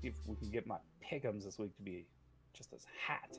See if we can get my pick'ems this week to be just as hat.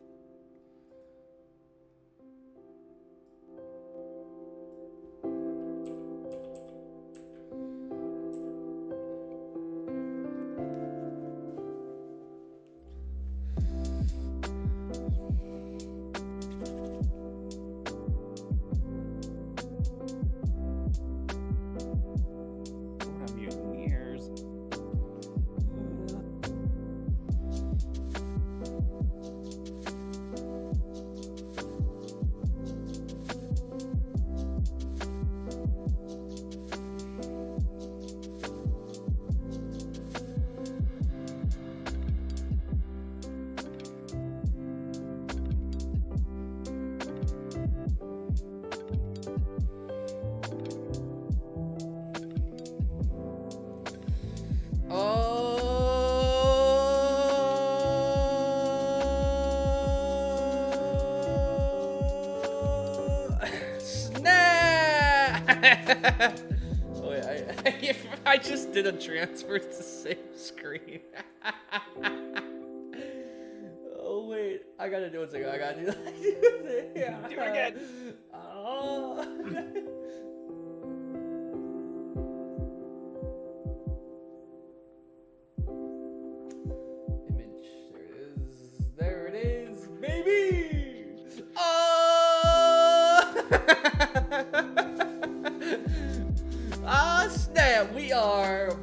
I just did a transfer to the same screen. Oh wait, I gotta do it again. I gotta do it. Yeah. Do it again. Oh. Image. There it is, baby. Oh. Ah, snap! We are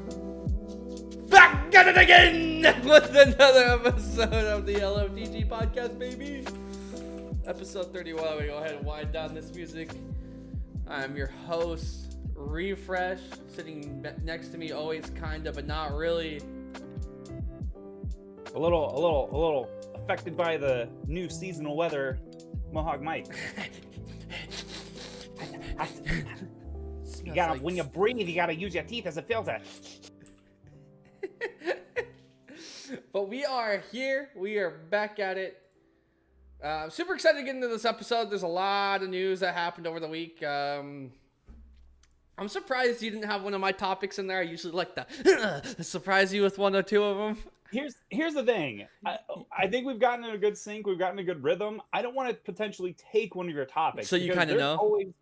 back at it again with another episode of the LFTG Podcast, baby. Episode 31. We go ahead and wind down this music. I'm your host, Refresh, sitting next to me, always kind of, but not really. A little affected by the new seasonal weather, Mohawk Mike. You gotta, when you breathe, you gotta use your teeth as a filter. But we are here. We are back at it. Super excited to get into this episode. There's a lot of news that happened over the week. I'm surprised you didn't have one of my topics in there. I usually like to surprise you with one or two of them. Here's the thing. I think we've gotten in a good sync. We've gotten a good rhythm. I don't want to potentially take one of your topics. So you kind of know?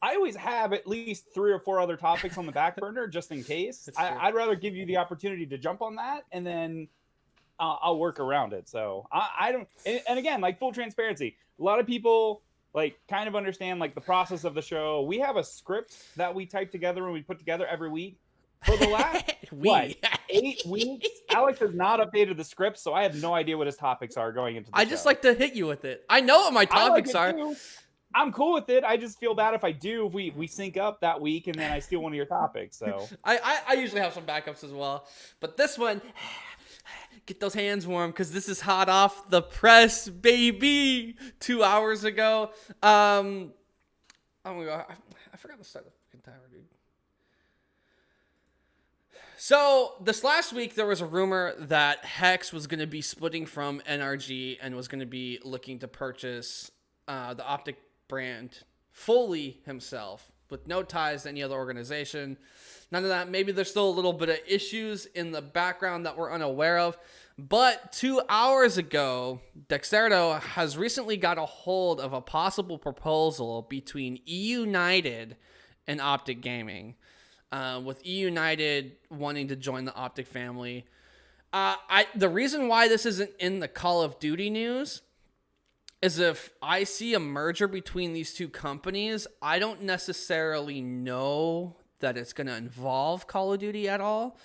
I always have at least 3 or 4 other topics on the back burner just in case. I'd rather give you the opportunity to jump on that, and then I'll work around it. So I don't. And again, like, full transparency, a lot of people like kind of understand like the process of the show. We have a script that we type together and we put together every week. For the last 8 weeks, Alex has not updated the script, so I have no idea what his topics are going into the show. Just like to hit you with it. I know what my topics are. Too. I'm cool with it. I just feel bad if I do, if we sync up that week and then I steal one of your topics. So I usually have some backups as well. But this one, get those hands warm because this is hot off the press, baby. 2 hours ago. Oh my God. I forgot to start the fucking timer, dude. So this last week, there was a rumor that Hex was going to be splitting from NRG and was going to be looking to purchase the Optic brand fully himself with no ties to any other organization. None of that. Maybe there's still a little bit of issues in the background that we're unaware of. But 2 hours ago, Dexerto has recently got a hold of a possible proposal between E-United and Optic Gaming. With E-United wanting to join the Optic family. The reason why this isn't in the Call of Duty news is if I see a merger between these two companies, I don't necessarily know that it's going to involve Call of Duty at all.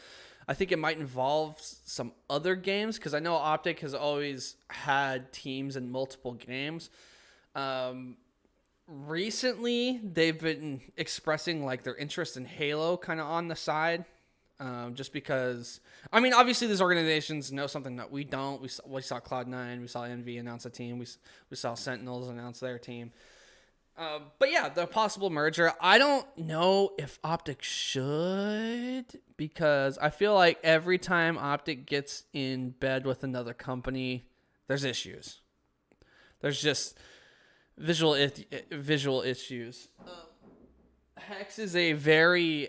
I think it might involve some other games because I know Optic has always had teams in multiple games. Recently, they've been expressing like their interest in Halo kind of on the side. Just because, I mean, obviously these organizations know something that we don't. We saw Cloud9, we saw Envy announce a team, we saw Sentinels announce their team. But yeah, the possible merger. I don't know if Optic should, because I feel like every time Optic gets in bed with another company, there's issues. There's just visual issues. Hex is a very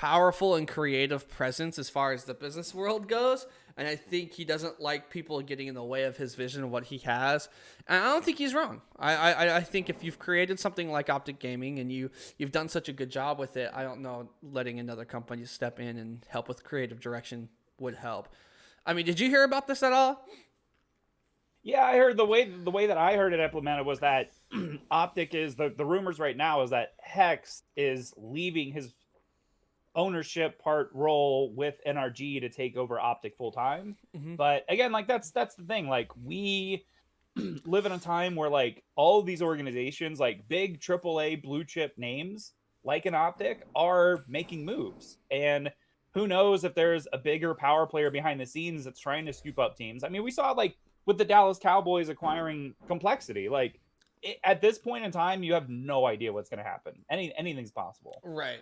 powerful and creative presence as far as the business world goes. And I think he doesn't like people getting in the way of his vision of what he has. And I don't think he's wrong. I think if you've created something like Optic Gaming and you've done such a good job with it, I don't know, letting another company step in and help with creative direction would help. I mean, did you hear about this at all? Yeah, I heard the way that I heard it implemented was that Optic is the rumors right now is that Hex is leaving his ownership part role with NRG to take over Optic full time. Mm-hmm. But again, like that's the thing. Like we live in a time where like all of these organizations, like big AAA blue chip names, like an Optic, are making moves. And who knows if there's a bigger power player behind the scenes that's trying to scoop up teams. I mean, we saw like with the Dallas Cowboys acquiring Complexity, like at this point in time, you have no idea what's going to happen. Anything's possible. Right.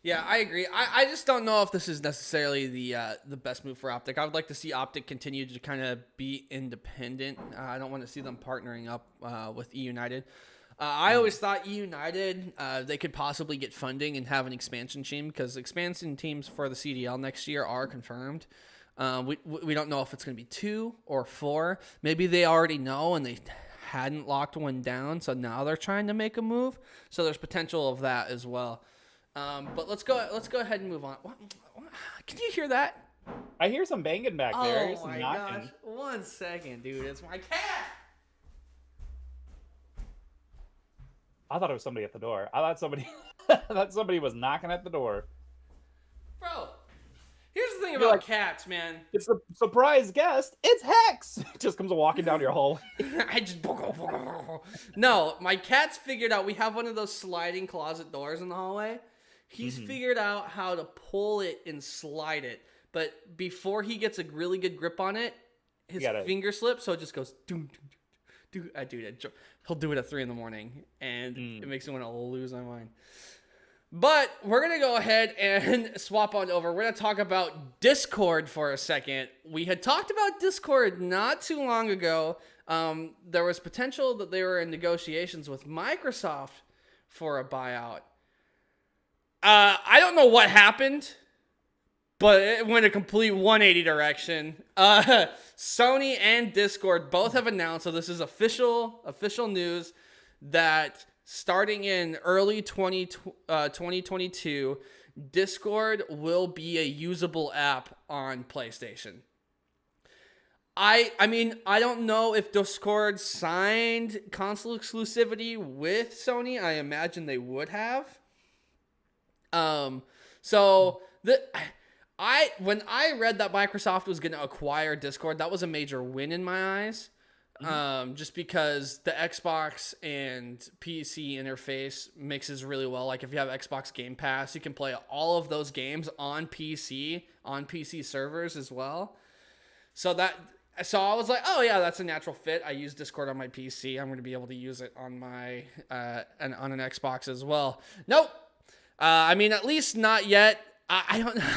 Yeah, I agree. I just don't know if this is necessarily the best move for Optic. I would like to see Optic continue to kind of be independent. I don't want to see them partnering up with E United. I always thought E United, they could possibly get funding and have an expansion team because expansion teams for the CDL next year are confirmed. We don't know if it's going to be 2 or 4. Maybe they already know and they hadn't locked one down, so now they're trying to make a move. So there's potential of that as well. But let's go ahead and move on. What? Can you hear that? I hear some banging back there. Oh my gosh! 1 second, dude. It's my cat. I thought it was somebody at the door. I thought somebody was knocking at the door. Bro, here's the thing about cats, man. It's a surprise guest. It's Hex. Just comes walking down your hallway. I just no. My cat's figured out. We have one of those sliding closet doors in the hallway. He's figured out how to pull it and slide it. But before he gets a really good grip on it, his finger slips, so it just goes doom, doom, doom. Dude, he'll do it at 3 a.m, and it makes me want to lose my mind. But we're going to go ahead and swap on over. We're going to talk about Discord for a second. We had talked about Discord not too long ago. There was potential that they were in negotiations with Microsoft for a buyout. I don't know what happened, but it went a complete 180 direction. Sony and Discord both have announced, so this is official news, that starting in early 2022, Discord will be a usable app on PlayStation. I mean, I don't know if Discord signed console exclusivity with Sony. I imagine they would have. When I read that Microsoft was going to acquire Discord, that was a major win in my eyes. Just because the Xbox and PC interface mixes really well. Like if you have Xbox Game Pass, you can play all of those games on PC servers as well. So I was like, oh yeah, that's a natural fit. I use Discord on my PC. I'm going to be able to use it on my on an Xbox as well. Nope. I mean, at least not yet. I don't know.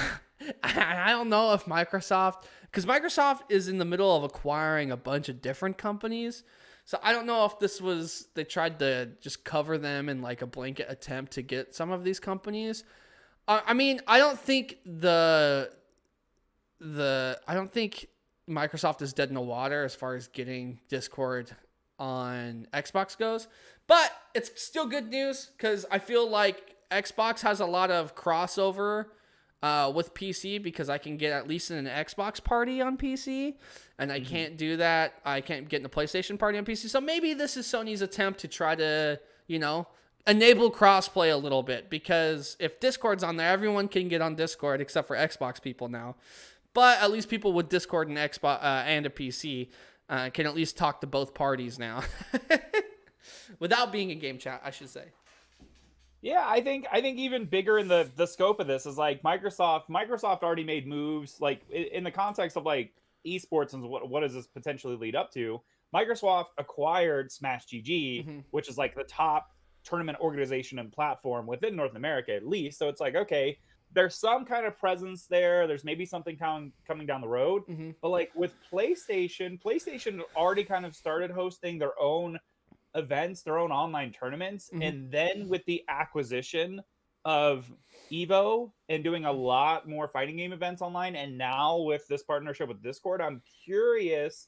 I don't know if Microsoft, because Microsoft is in the middle of acquiring a bunch of different companies. So I don't know if they tried to just cover them in like a blanket attempt to get some of these companies. I mean, I don't think Microsoft is dead in the water as far as getting Discord on Xbox goes, but it's still good news because I feel like Xbox has a lot of crossover with PC because I can get at least in an Xbox party on PC, and I can't do that. I can't get in a PlayStation party on PC. So maybe this is Sony's attempt to try to, enable crossplay a little bit, because if Discord's on there, everyone can get on Discord except for Xbox people now. But at least people with Discord and Xbox and a PC can at least talk to both parties now, without being a game chat, I should say. Yeah, I think even bigger in the scope of this is like Microsoft already made moves like in the context of like esports and what does this potentially lead up to. Microsoft acquired Smash GG, which is like the top tournament organization and platform within North America at least. So it's like, okay, there's some kind of presence there. There's maybe something coming down the road. But like with PlayStation already kind of started hosting their own events, their own online tournaments. And then with the acquisition of Evo and doing a lot more fighting game events online. And now with this partnership with Discord, I'm curious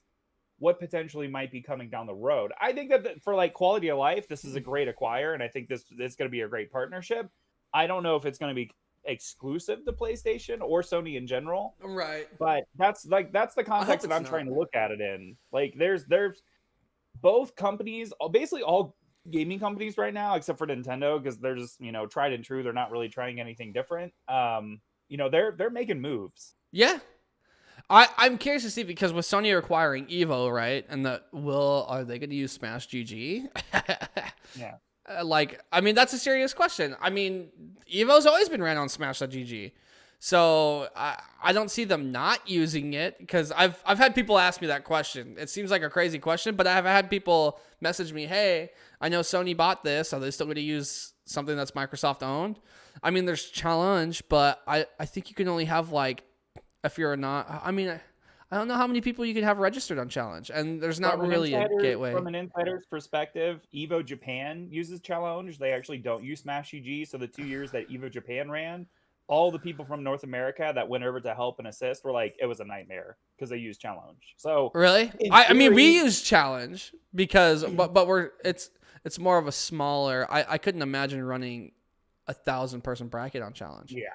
what potentially might be coming down the road. I think that for like quality of life, this is a great acquire, and I think this is going to be a great partnership. I don't know if it's going to be exclusive to PlayStation or Sony in general, Right. but that's the context that I'm trying to look at it in. Like there's both companies, basically all gaming companies right now, except for Nintendo, because they're just, tried and true. They're not really trying anything different. They're making moves. Yeah. I'm curious to see, because with Sony acquiring Evo, right? And are they going to use Smash GG? Yeah. That's a serious question. I mean, Evo's always been ran on Smash.gg. So I don't see them not using it, because I've had people ask me that question. It seems like a crazy question, but I've had people message me, hey, I know Sony bought this. Are they still going to use something that's Microsoft owned? I mean, there's Challenge, but I think you can only have if you're not, I don't know how many people you can have registered on Challenge, and there's not really a gateway. From an insider's perspective, Evo Japan uses Challenge. They actually don't use Smash GG. So the 2 years that Evo Japan ran, all the people from North America that went over to help and assist were like, it was a nightmare because they used Challenge. So really, I mean, we use Challenge because, but it's more of a smaller. I couldn't imagine running 1,000-person bracket on Challenge. Yeah,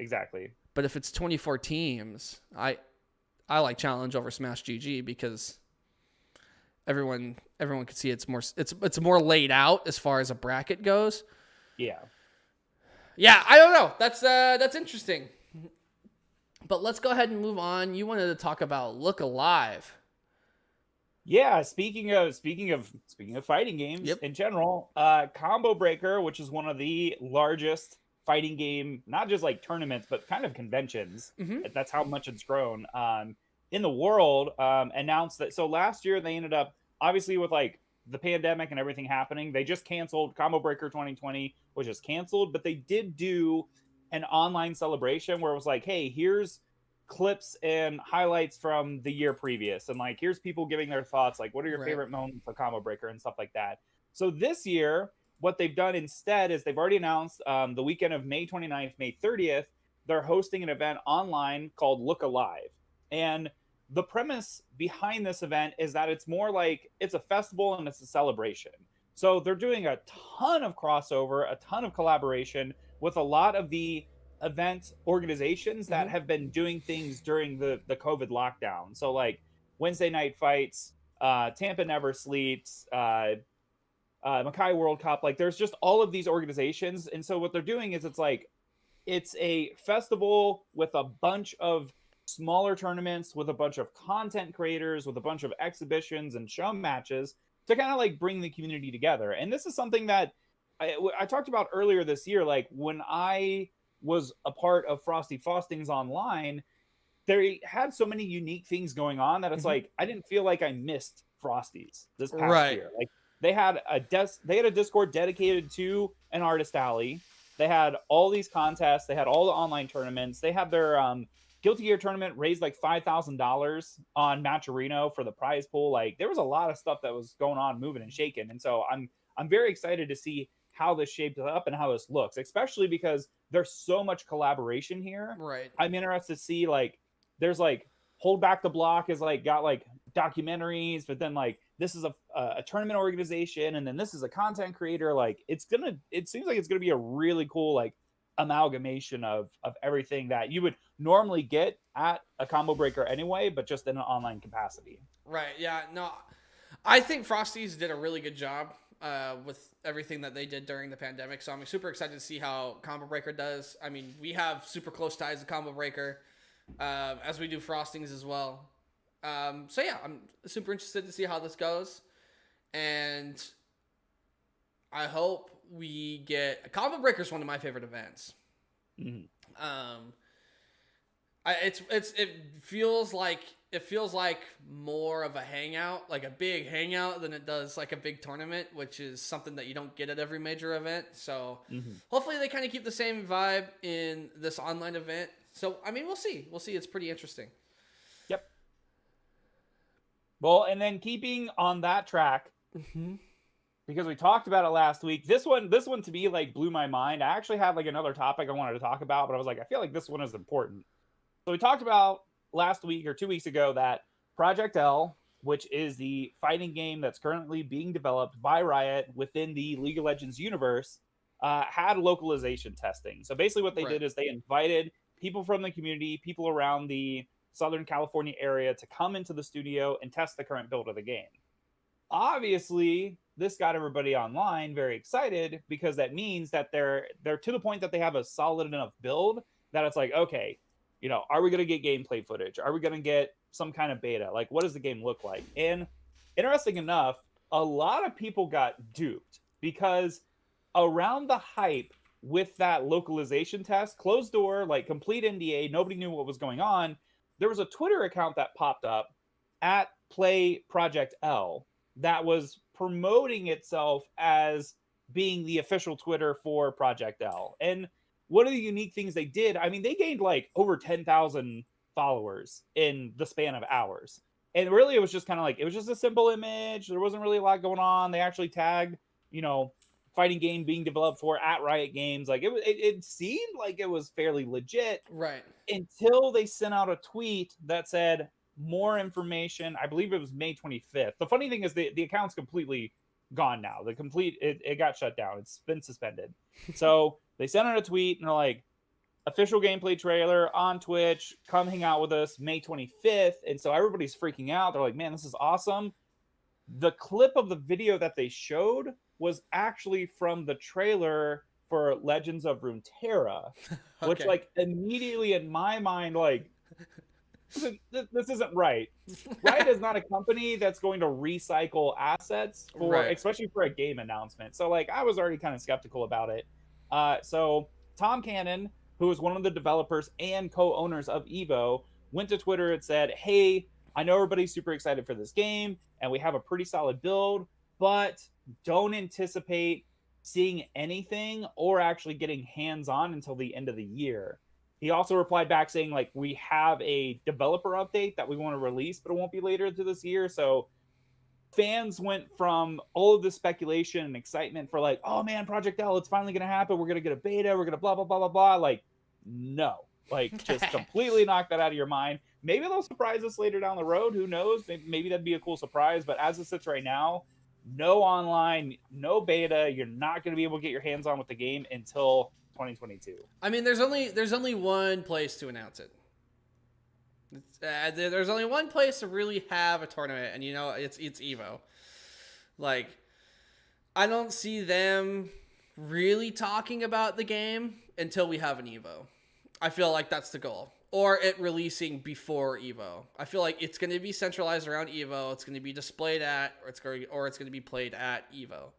exactly. But if it's 24 teams, I like Challenge over Smash GG because everyone can see it's more laid out as far as a bracket goes. Yeah. Yeah, I don't know. That's interesting. But let's go ahead and move on. You wanted to talk about Look Alive. Yeah, speaking of fighting games in general, Combo Breaker, which is one of the largest fighting game, not just like tournaments, but kind of conventions. Mm-hmm. That's how much it's grown in the world. Announced that. So last year they ended up, obviously with like the pandemic and everything happening, they just canceled Combo Breaker 2020, which is canceled. But they did do an online celebration where it was like, hey, here's clips and highlights from the year previous, and like here's people giving their thoughts, like what are your favorite moments of Combo Breaker and stuff like that. So this year, what they've done instead is they've already announced the weekend of May 29th, May 30th, they're hosting an event online called Look Alive. And the premise behind this event is that it's more like it's a festival and it's a celebration. So they're doing a ton of crossover, a ton of collaboration with a lot of the event organizations that have been doing things during the COVID lockdown. So like Wednesday Night Fights, Tampa Never Sleeps, Mackay World Cup, like there's just all of these organizations. And so what they're doing is it's a festival with a bunch of smaller tournaments, with a bunch of content creators, with a bunch of exhibitions and show matches to kind of like bring the community together. And this is something that I talked about earlier this year. Like when I was a part of Frosty Faustings Online, they had so many unique things going on that it's like I didn't feel like I missed Frosties this past year. Like they had a Discord dedicated to an artist alley. They had all these contests. They had all the online tournaments. They had their Guilty Gear tournament raised like $5,000 on Matcherino for the prize pool. Like there was a lot of stuff that was going on, moving and shaking. And so I'm very excited to see how this shapes up and how this looks, especially because there's so much collaboration here. Right. I'm interested to see like there's like Hold Back the Block is like got like documentaries, but then like this is a tournament organization, and then this is a content creator. Like it seems like it's gonna be a really cool like amalgamation of everything that you would normally get at a Combo Breaker anyway, but just in an online capacity. Right. Yeah. No, I think Frosties did a really good job with everything that they did during the pandemic. So I'm super excited to see how Combo Breaker does. I mean, we have super close ties to Combo Breaker, as we do Frostings as well. So yeah, I'm super interested to see how this goes. And I hope we get Combo Breaker is one of my favorite events. Mm-hmm. It feels like more of a hangout, like a big hangout, than it does like a big tournament, which is something that you don't get at every major event. So hopefully they kind of keep the same vibe in this online event. So I mean, we'll see. It's pretty interesting. Yep. Well, and then keeping on that track, because we talked about it last week. This one to me like blew my mind. I actually had like another topic I wanted to talk about, but I was like, I feel like this one is important. So we talked about last week or 2 weeks ago that Project L, which is the fighting game that's currently being developed by Riot within the League of Legends universe, had localization testing. So basically what they did is they invited people from the community, people around the Southern California area to come into the studio and test the current build of the game. Obviously, this got everybody online very excited because that means that they're to the point that they have a solid enough build that it's like, okay, you know, are we going to get gameplay footage? Are we going to get some kind of beta? Like, what does the game look like? And interesting enough, a lot of people got duped because around the hype with that localization test, closed door, like complete NDA, nobody knew what was going on. There was a Twitter account that popped up at Play Project L that was promoting itself as being the official Twitter for Project L. And one of the unique things they did, I mean, they gained like over 10,000 followers in the span of hours. And really, it was just kind of like, it was just a simple image. There wasn't really a lot going on. They actually tagged, you know, fighting game being developed for at Riot Games. Like it seemed like it was fairly legit. Right. Until they sent out a tweet that said more information. I believe it was May 25th. The funny thing is the account's completely gone now. It got shut down. It's been suspended. So they sent out a tweet and they're like, official gameplay trailer on Twitch, come hang out with us May 25th. And so everybody's freaking out. They're like, man, this is awesome. The clip of the video that they showed was actually from the trailer for Legends of Runeterra, which like immediately in my mind, like, this isn't right. Riot is not a company that's going to recycle assets for, especially for a game announcement. So like, I was already kind of skeptical about it. So Tom Cannon, who is one of the developers and co-owners of Evo, went to Twitter and said, hey, I know everybody's super excited for this game and we have a pretty solid build, but don't anticipate seeing anything or actually getting hands-on until the end of the year. He also replied back saying, like, we have a developer update that we want to release, but it won't be later into this year. So fans went from all of the speculation and excitement for like, oh man, Project L, it's finally going to happen. We're going to get a beta. We're going to blah, blah, blah, blah, blah. Like, no, like just completely knock that out of your mind. Maybe they'll surprise us later down the road. Who knows? Maybe that'd be a cool surprise. But as it sits right now, no online, no beta. You're not going to be able to get your hands on with the game until 2022. I mean, there's only one place to announce it. There's only one place to really have a tournament, and you know it's Evo. Like, I don't see them really talking about the game until we have an Evo. I feel like that's the goal, or it releasing before Evo. I feel like it's going to be centralized around Evo. It's going to be displayed at, or it's going to be played at Evo.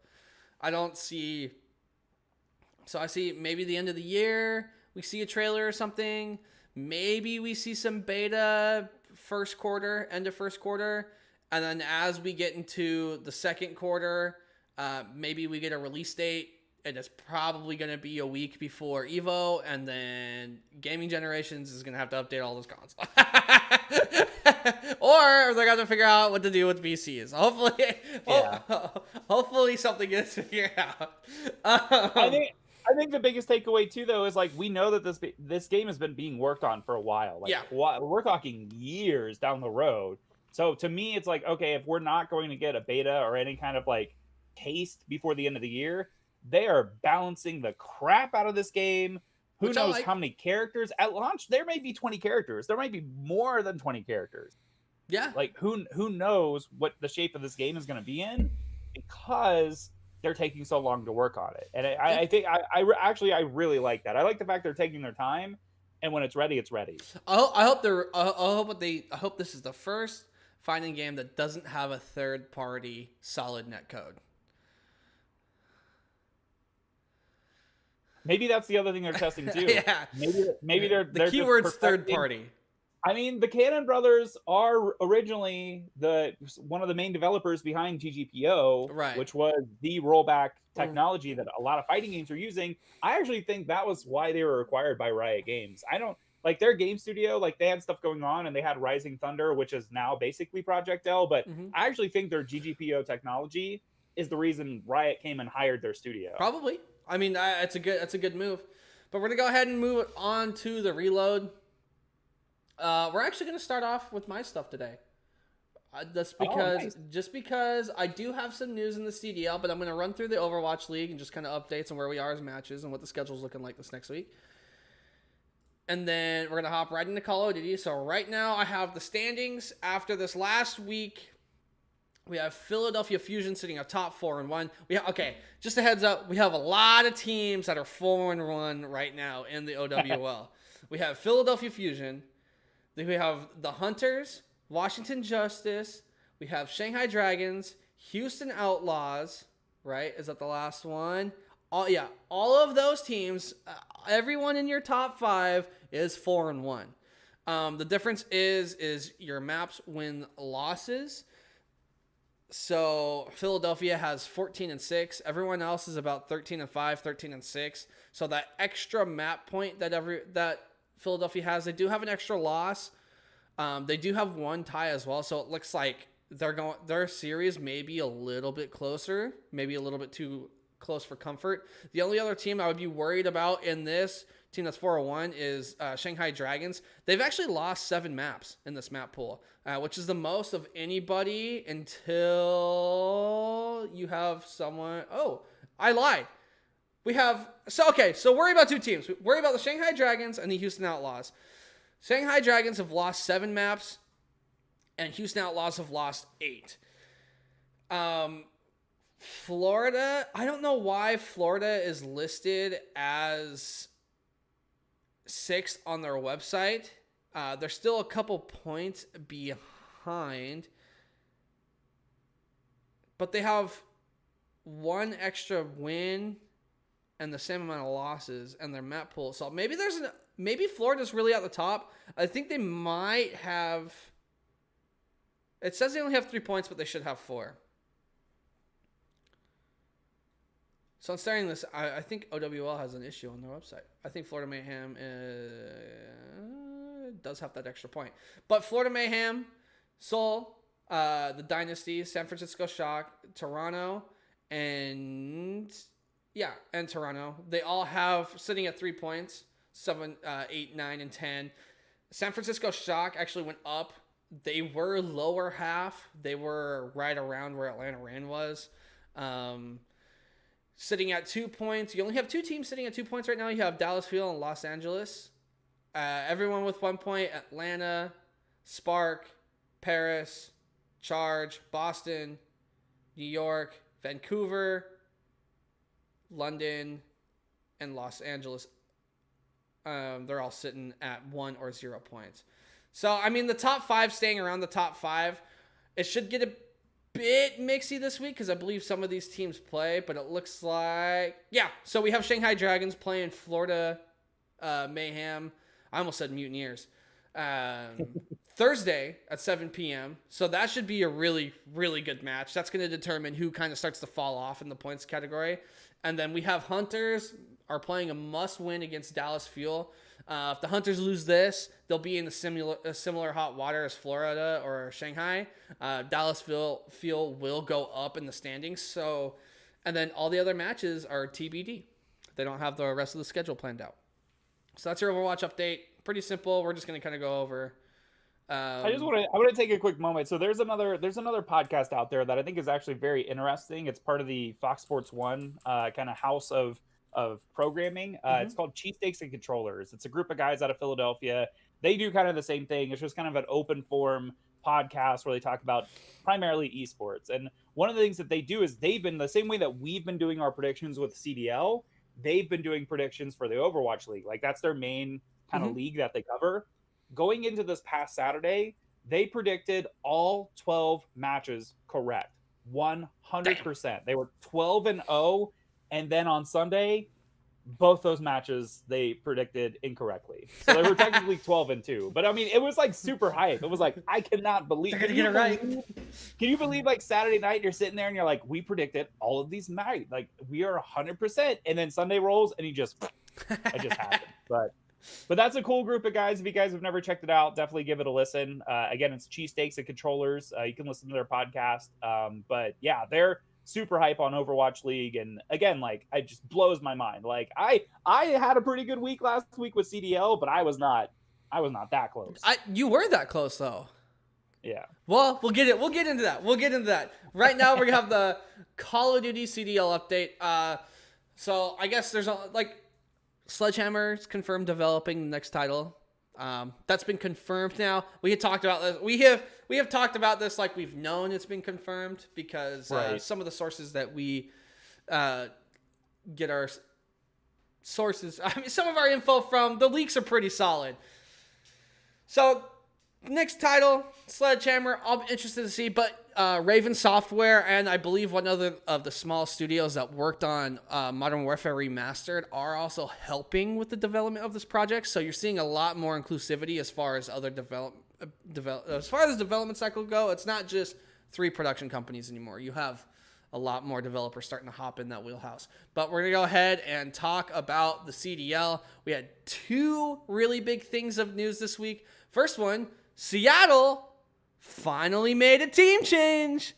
I don't see. So I see maybe the end of the year we see a trailer or something. Maybe we see some beta end of first quarter. And then as we get into the second quarter, maybe we get a release date. And it's probably going to be a week before Evo. And then Gaming Generations is going to have to update all those consoles. Or they're going to figure out what to do with VCs. Hopefully something gets figured out. I think the biggest takeaway too, though, is like we know that this game has been being worked on for a while. Like, we're talking years down the road. So to me, it's like, okay, if we're not going to get a beta or any kind of like taste before the end of the year, they are balancing the crap out of this game. Who knows how many characters at launch? There may be 20 characters. There might be more than 20 characters. Yeah. Like who knows what the shape of this game is going to be in, because they're taking so long to work on it. And I think I really like that. I like the fact they're taking their time, and when it's ready, it's ready. I hope this is the first fighting game that doesn't have a third party solid net code. Maybe that's the other thing they're testing too. Yeah. Maybe they're the keyword's third party. I mean, the Cannon brothers are originally one of the main developers behind GGPO, right, which was the rollback technology that a lot of fighting games are using. I actually think that was why they were acquired by Riot Games. I don't like their game studio, like they had stuff going on and they had Rising Thunder, which is now basically Project L, but I actually think their GGPO technology is the reason Riot came and hired their studio. Probably. I mean, that's a good move. But we're gonna go ahead and move on to the reload. We're actually gonna start off with my stuff today. Just because I do have some news in the CDL, but I'm gonna run through the Overwatch League and just kind of updates on where we are as matches and what the schedule's looking like this next week. And then we're gonna hop right into Call of Duty. So right now I have the standings after this last week. We have Philadelphia Fusion sitting at top 4-1. Just a heads up, we have a lot of teams that are 4-1 right now in the OWL. We have Philadelphia Fusion. Then we have the Hunters, Washington Justice. We have Shanghai Dragons, Houston Outlaws. Right? Is that the last one? All of those teams, everyone in your top 5 is 4-1. The difference is your maps win losses. So Philadelphia has 14-6. Everyone else is about 13-5, 13-6. So that extra map point that Philadelphia has, they do have an extra loss. They do have one tie as well. So it looks like their series may be a little bit closer, maybe a little bit too close for comfort. The only other team I would be worried about in this team that's 4-1 is Shanghai Dragons. They've actually lost 7 maps in this map pool, which is the most of anybody until you have someone. Oh, I lied. So worry about 2 teams. Worry about the Shanghai Dragons and the Houston Outlaws. Shanghai Dragons have lost 7 maps, and Houston Outlaws have lost 8. Florida, I don't know why Florida is listed as 6th on their website. They're still a couple points behind, but they have 1 extra win and the same amount of losses and their map pool. So maybe Florida's really at the top. I think they might have. It says they only have 3 points, but they should have 4. So I'm starting this. I think OWL has an issue on their website. I think Florida Mayhem does have that extra point. But Florida Mayhem, Seoul, the Dynasty, San Francisco Shock, Toronto, and Toronto. They all have sitting at 3 points, 7, 8, 9, and 10. San Francisco Shock actually went up. They were lower half. They were right around where Atlanta Reign was. Sitting at 2 points. You only have 2 teams sitting at 2 points right now. You have Dallas Fuel and Los Angeles. Everyone with 1 point. Atlanta, Spark, Paris, Charge, Boston, New York, Vancouver, London, and Los Angeles. They're all sitting at 1 or 0 points. So, I mean, the top 5 staying around the top 5. It should get a bit mixy this week because I believe some of these teams play, but it looks like, so we have Shanghai Dragons playing Florida Mayhem. I almost said Mutineers. Thursday at 7 p.m. So that should be a really, really good match. That's going to determine who kind of starts to fall off in the points category. And then we have Hunters are playing a must-win against Dallas Fuel. If the Hunters lose this, they'll be in the similar hot water as Florida or Shanghai. Dallas Fuel will go up in the standings. So, and then all the other matches are TBD. They don't have the rest of the schedule planned out. So that's your Overwatch update. Pretty simple. We're just going to kind of go over. I want to take a quick moment. So there's another podcast out there that I think is actually very interesting. It's part of the Fox Sports 1 kind of house of programming. It's called Cheesesteaks and Controllers. It's a group of guys out of Philadelphia. They do kind of the same thing. It's just kind of an open form podcast where they talk about primarily esports. And one of the things that they do is they've been the same way that we've been doing our predictions with CDL. They've been doing predictions for the Overwatch League. Like that's their main kind of league that they cover. Going into this past Saturday, they predicted all 12 matches correct. 100%. Damn. They were 12-0. And then on Sunday, both those matches they predicted incorrectly. So they were technically 12-2. But I mean, it was like super hype. It was like, I cannot believe. They're gonna get it right. Can you believe like Saturday night you're sitting there and you're like, we predicted all of these matches. Like we are 100%. And then Sunday rolls and it just happened. But that's a cool group of guys. If you guys have never checked it out, definitely give it a listen. Again, it's Cheesesteaks and Controllers. You can listen to their podcast. But yeah, they're super hype on Overwatch League, and again, like, it just blows my mind. Like, I had a pretty good week last week with CDL, but I was not that close. You were that close though. Yeah. Well, we'll get into that. Right now, we're gonna have the Call of Duty CDL update. So I guess there's Sledgehammer's confirmed developing the next title. That's been confirmed now. We had talked about this. We have talked about this like we've known it's been confirmed because some of the sources that we get our sources. I mean, some of our info from the leaks are pretty solid. So. Next title, Sledgehammer, I'll be interested to see, but Raven Software and I believe one other of the small studios that worked on Modern Warfare Remastered are also helping with the development of this project. So you're seeing a lot more inclusivity as far as other as far as development cycle go. It's not just 3 production companies anymore. You have a lot more developers starting to hop in that wheelhouse. But we're going to go ahead and talk about the CDL. We had 2 really big things of news this week. First one, Seattle finally made a team change.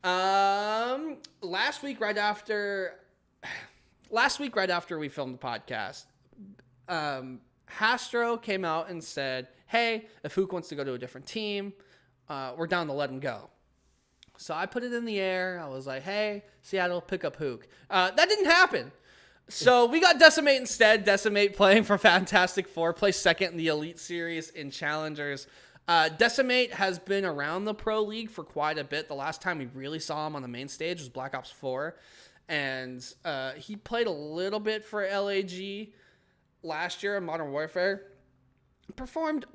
Last week, right after we filmed the podcast, Hastro came out and said, hey, if Hook wants to go to a different team, we're down to let him go. So I put it in the air. I was like, hey, Seattle, pick up Hook. That didn't happen. So we got Decimate instead. Decimate playing for Fantastic Four, placed second in the Elite Series in Challengers. Decimate has been around the Pro League for quite a bit. The last time we really saw him on the main stage was Black Ops 4. And he played a little bit for LAG last year in Modern Warfare. He performed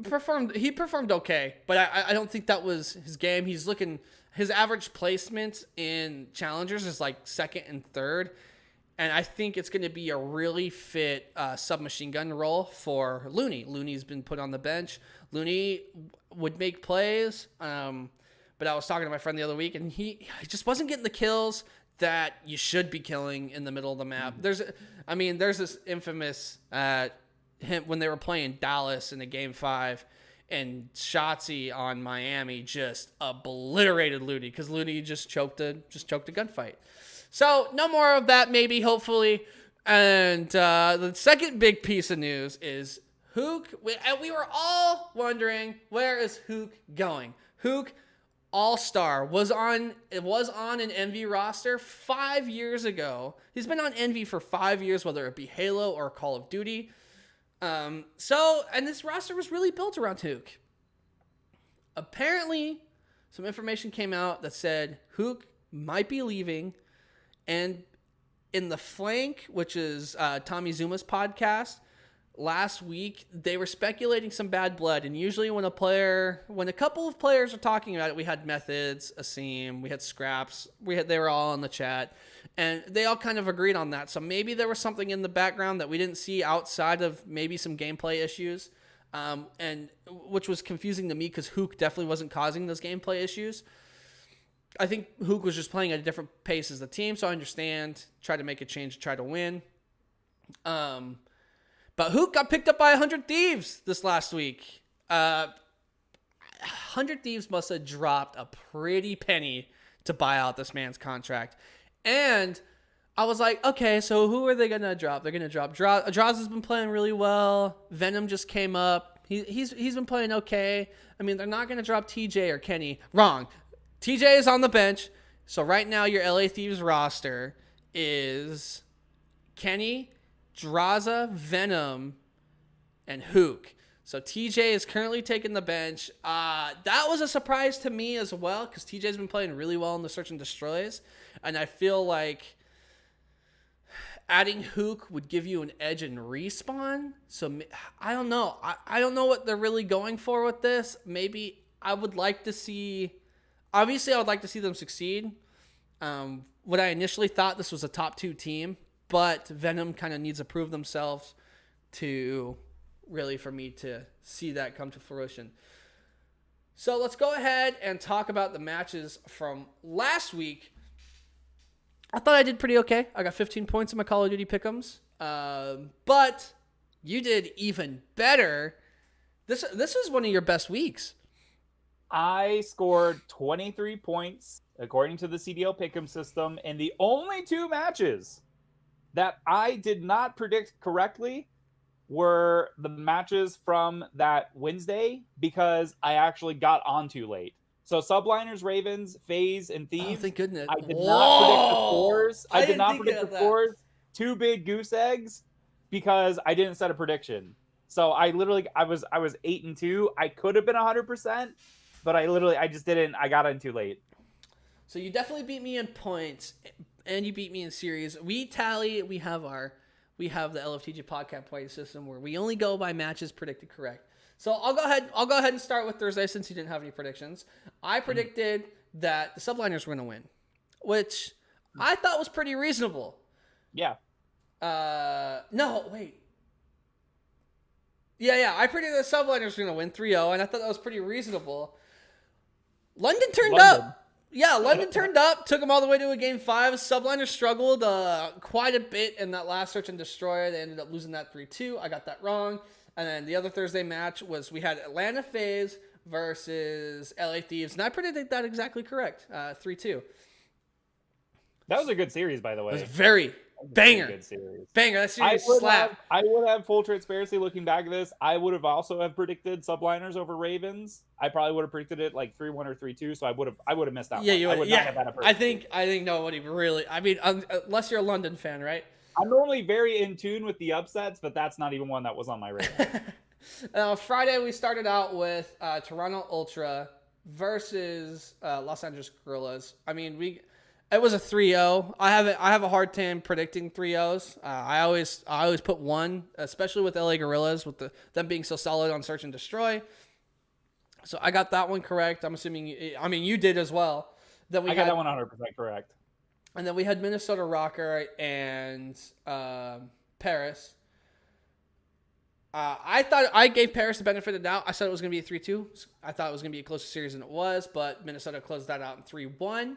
okay, but I don't think that was his game. His average placement in Challengers is like second and third. And I think it's going to be a really fit submachine gun role for Looney. Looney's been put on the bench. Looney would make plays, but I was talking to my friend the other week, and he just wasn't getting the kills that you should be killing in the middle of the map. There's this infamous him when they were playing Dallas in the Game 5, and Shotzi on Miami just obliterated Looney because Looney just choked a gunfight. So no more of that, maybe, hopefully. And the second big piece of news is Hook. We were all wondering, where is Hook going? Hook, All-Star, was on an Envy roster 5 years ago. He's been on Envy for 5 years, whether it be Halo or Call of Duty. And this roster was really built around Hook. Apparently, some information came out that said Hook might be leaving. And in The Flank, which is Tommy Zuma's podcast, last week, they were speculating some bad blood. And usually when a couple of players are talking about it, we had Methods, Asim, we had Scraps, they were all in the chat. And they all kind of agreed on that. So maybe there was something in the background that we didn't see outside of maybe some gameplay issues. And which was confusing to me because Hook definitely wasn't causing those gameplay issues. I think Hook was just playing at a different pace as the team, so I understand. Try to make a change, try to win. But Hook got picked up by 100 Thieves this last week. 100 Thieves must have dropped a pretty penny to buy out this man's contract. And I was like, okay, so who are they going to drop? They're going to drop Draws. Draws has been playing really well. Venom just came up. He's been playing okay. I mean, they're not going to drop TJ or Kenny. Wrong. TJ is on the bench. So right now your LA Thieves roster is Kenny, Draza, Venom, and Hook. So TJ is currently taking the bench. That was a surprise to me as well because TJ's been playing really well in the Search and Destroys. And I feel like adding Hook would give you an edge in respawn. So I don't know. I don't know what they're really going for with this. Maybe I would like to see... Obviously, I would like to see them succeed. What I initially thought this was a top 2 team, but Venom kind of needs to prove themselves to really for me to see that come to fruition. So let's go ahead and talk about the matches from last week. I thought I did pretty okay. I got 15 points in my Call of Duty pick'ems, but you did even better. This was one of your best weeks. I scored 23 points according to the CDL Pick'em system, and the only 2 matches that I did not predict correctly were the matches from that Wednesday because I actually got on too late. So Subliners, Ravens, FaZe, and Thieves. Oh, thank goodness. I did not predict the Whoa! scores. I did didn't not think predict of the that. scores. 2 big goose eggs because I didn't set a prediction. So I was 8-2. I could have been 100%, but I just didn't. I got in too late. So you definitely beat me in points, and you beat me in series. We tally. We have the LFTG podcast point system where we only go by matches predicted correct. So I'll go ahead and start with Thursday since you didn't have any predictions. I predicted that the Subliners were going to win, which I thought was pretty reasonable. Yeah. No, wait. Yeah. I predicted the Subliners were going to win 3-0, and I thought that was pretty reasonable. London turned up. Yeah, London turned up, took them all the way to a game 5. Subliners struggled quite a bit in that last search and destroy. They ended up losing that 3-2. I got that wrong. And then the other Thursday match was we had Atlanta FaZe versus LA Thieves. And I predicted that exactly correct, 3-2. That was a good series, by the way. It was very banger. Good series. Banger. That series slapped. I would have full transparency looking back at this. I would have also have predicted Subliners over Ravens. I probably would have predicted it like 3-1 or 3-2. So I would have missed that. Yeah, one. you would. Yeah, I think nobody really. I mean, unless you're a London fan, right? I'm normally very in tune with the upsets, but that's not even one that was on my radar. Friday we started out with Toronto Ultra versus Los Angeles Gorillas. I mean, it was a 3-0. I have a hard time predicting 3-0s. I always put 1, especially with LA Gorillas, with them being so solid on search and destroy. So I got that one correct. I'm assuming you did as well. Then I got that one 100% correct. And then we had Minnesota Rocker and Paris. I thought I gave Paris the benefit of the doubt. I said it was going to be a 3-2. I thought it was going to be a closer series than it was, but Minnesota closed that out in 3-1.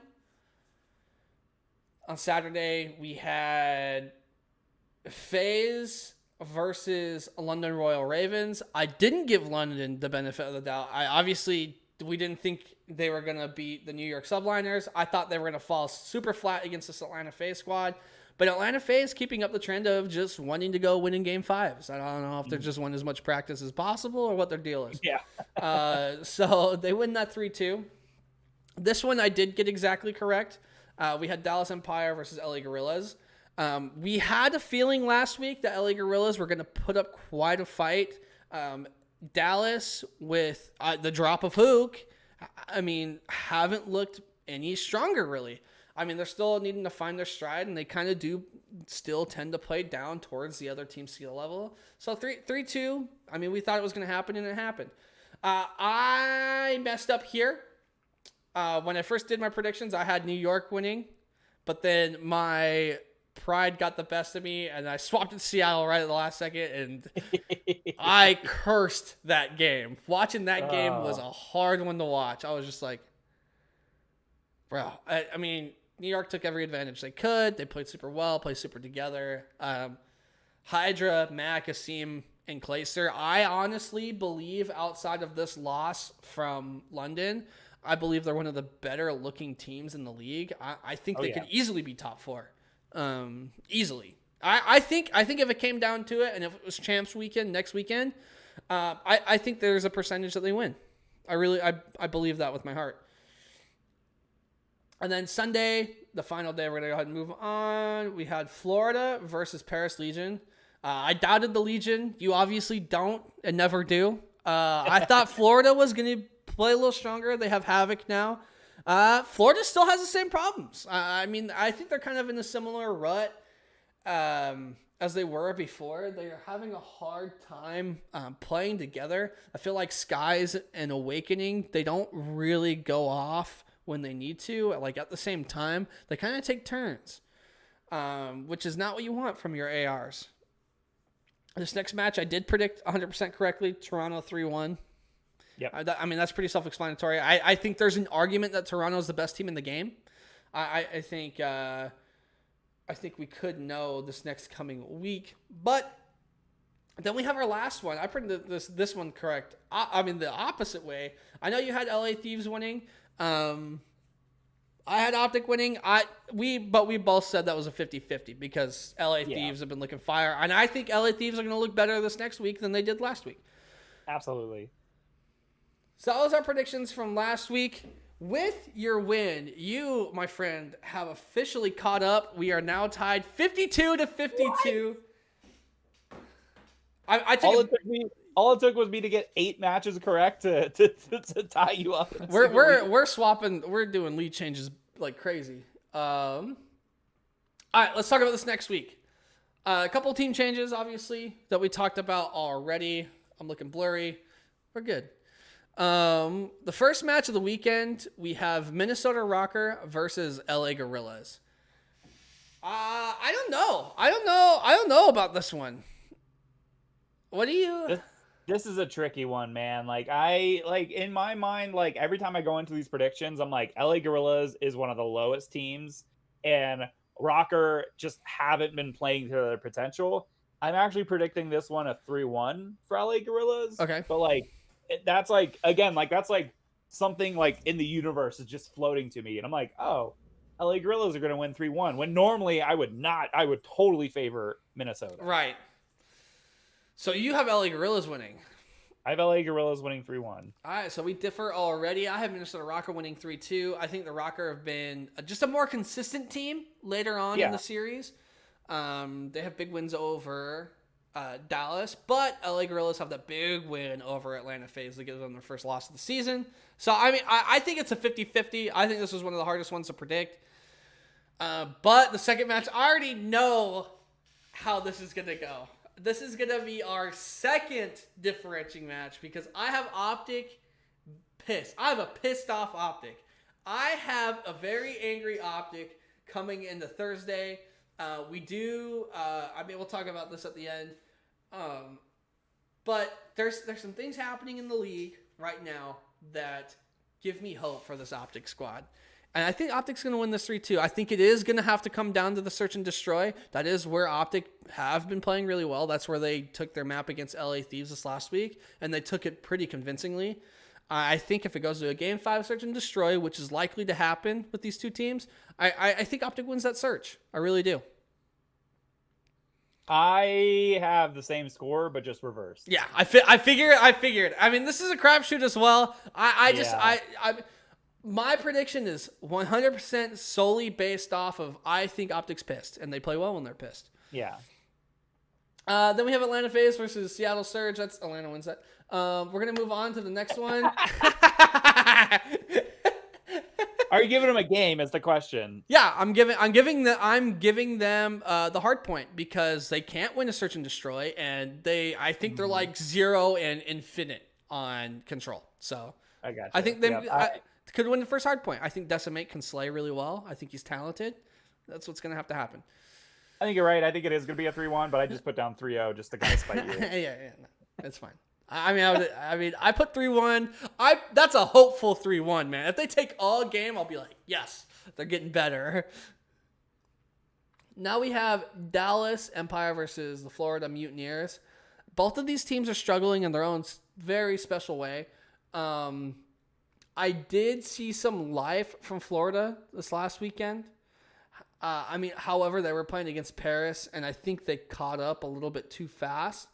On Saturday, we had FaZe versus London Royal Ravens. I didn't give London the benefit of the doubt. We didn't think they were going to beat the New York Subliners. I thought they were going to fall super flat against this Atlanta FaZe squad. But Atlanta FaZe keeping up the trend of just wanting to go winning game 5s. I don't know if they're just wanting as much practice as possible or what their deal is. Yeah. So they win that 3-2. This one I did get exactly correct. We had Dallas Empire versus LA Gorillas. We had a feeling last week that LA Gorillas were going to put up quite a fight. Dallas, with the drop of Hook, haven't looked any stronger, really. I mean, they're still needing to find their stride, and they kind of do still tend to play down towards the other team's skill level. So 3-2, we thought it was going to happen, and it happened. I messed up here. When I first did my predictions, I had New York winning, but then my pride got the best of me, and I swapped it to Seattle right at the last second, and I cursed that game. Watching that game was a hard one to watch. I was just like, bro, New York took every advantage they could. They played super well, played super together. Hydra, Mac, Asim, and Clayster. I honestly believe outside of this loss from London, I believe they're one of the better looking teams in the league. I think they could easily be top 4. Easily. I think if it came down to it, and if it was champs weekend next weekend, I think there's a percentage that they win. I believe that with my heart. And then Sunday, the final day, we're going to go ahead and move on. We had Florida versus Paris Legion. I doubted the Legion. You obviously don't and never do. I thought Florida was going to play a little stronger. They have Havoc now. Florida still has the same problems. I think they're kind of in a similar rut as they were before. They're having a hard time playing together. I feel like Skies and Awakening, they don't really go off when they need to, like at the same time. They kind of take turns, which is not what you want from your ARs. This next match, I did predict 100% correctly. Toronto 3-1. Yep. That's pretty self-explanatory. I think there's an argument that Toronto is the best team in the game. I think we could know this next coming week, but then we have our last one. I predicted this one correct. The opposite way. I know you had LA Thieves winning. I had Optic winning. We both said that was a 50-50 because LA Thieves have been looking fire. And I think LA Thieves are going to look better this next week than they did last week. Absolutely. So that was our predictions from last week. With your win, you, my friend, have officially caught up. We are now tied 52-52. All it took was me to get 8 matches correct to tie you up. We're swapping. We're doing lead changes like crazy. All right, let's talk about this next week. A couple team changes, obviously, that we talked about already. I'm looking blurry. We're good. The first match of the weekend, we have Minnesota Rocker versus LA Gorillas. I don't know about this one. What do you? This is a tricky one, man. In my mind, every time I go into these predictions, I'm like, LA Gorillas is one of the lowest teams, and Rocker just haven't been playing to their potential. I'm actually predicting this one a 3-1 for LA Gorillas. Okay, but that's something in the universe is just floating to me, and I'm like, oh, LA Gorillas are going to win 3-1. When normally I would not. I would totally favor Minnesota. Right. So you have LA Gorillas winning. I have LA Gorillas winning 3-1. All right, so we differ already. I have Minnesota Rocker winning 3-2. I think the Rocker have been just a more consistent team later on in the series. They have big wins over Dallas, but LA Gorillas have that big win over Atlanta FaZe that gives them their first loss of the season. So, I think it's a 50-50. I think this was one of the hardest ones to predict. But the second match, I already know how this is going to go. This is going to be our second differentiating match because I have Optic pissed. I have a pissed off Optic. I have a very angry Optic coming into Thursday. We'll talk about this at the end. But there's some things happening in the league right now that give me hope for this Optic squad. And I think Optic's going to win this 3-2. I think it is going to have to come down to the search and destroy. That is where Optic have been playing really well. That's where they took their map against LA Thieves this last week, and they took it pretty convincingly. I think if it goes to a Game 5 search and destroy, which is likely to happen with these two teams, I think Optic wins that search. I really do. I have the same score, but just reversed. Yeah, I figured. I mean, this is a crapshoot as well. My prediction is 100% solely based off of I think Optic's pissed, and they play well when they're pissed. Yeah. Then we have Atlanta FaZe versus Seattle Surge. That's Atlanta wins that. We're gonna move on to the next one. Are you giving them a game? Is the question. Yeah, I'm giving them the hard point because they can't win a search and destroy, and I think they're like 0 and infinite on control. So I got you. I think they could win the first hard point. I think Decimate can slay really well. I think he's talented. That's what's gonna have to happen. I think you're right. I think it is going to be a 3-1, but I just put down 3-0 just to kind of spite you. yeah, no, that's fine. I put 3-1. That's a hopeful 3-1, man. If they take all game, I'll be like, yes, they're getting better. Now we have Dallas Empire versus the Florida Mutineers. Both of these teams are struggling in their own very special way. I did see some life from Florida this last weekend. However, they were playing against Paris, and I think they caught up a little bit too fast.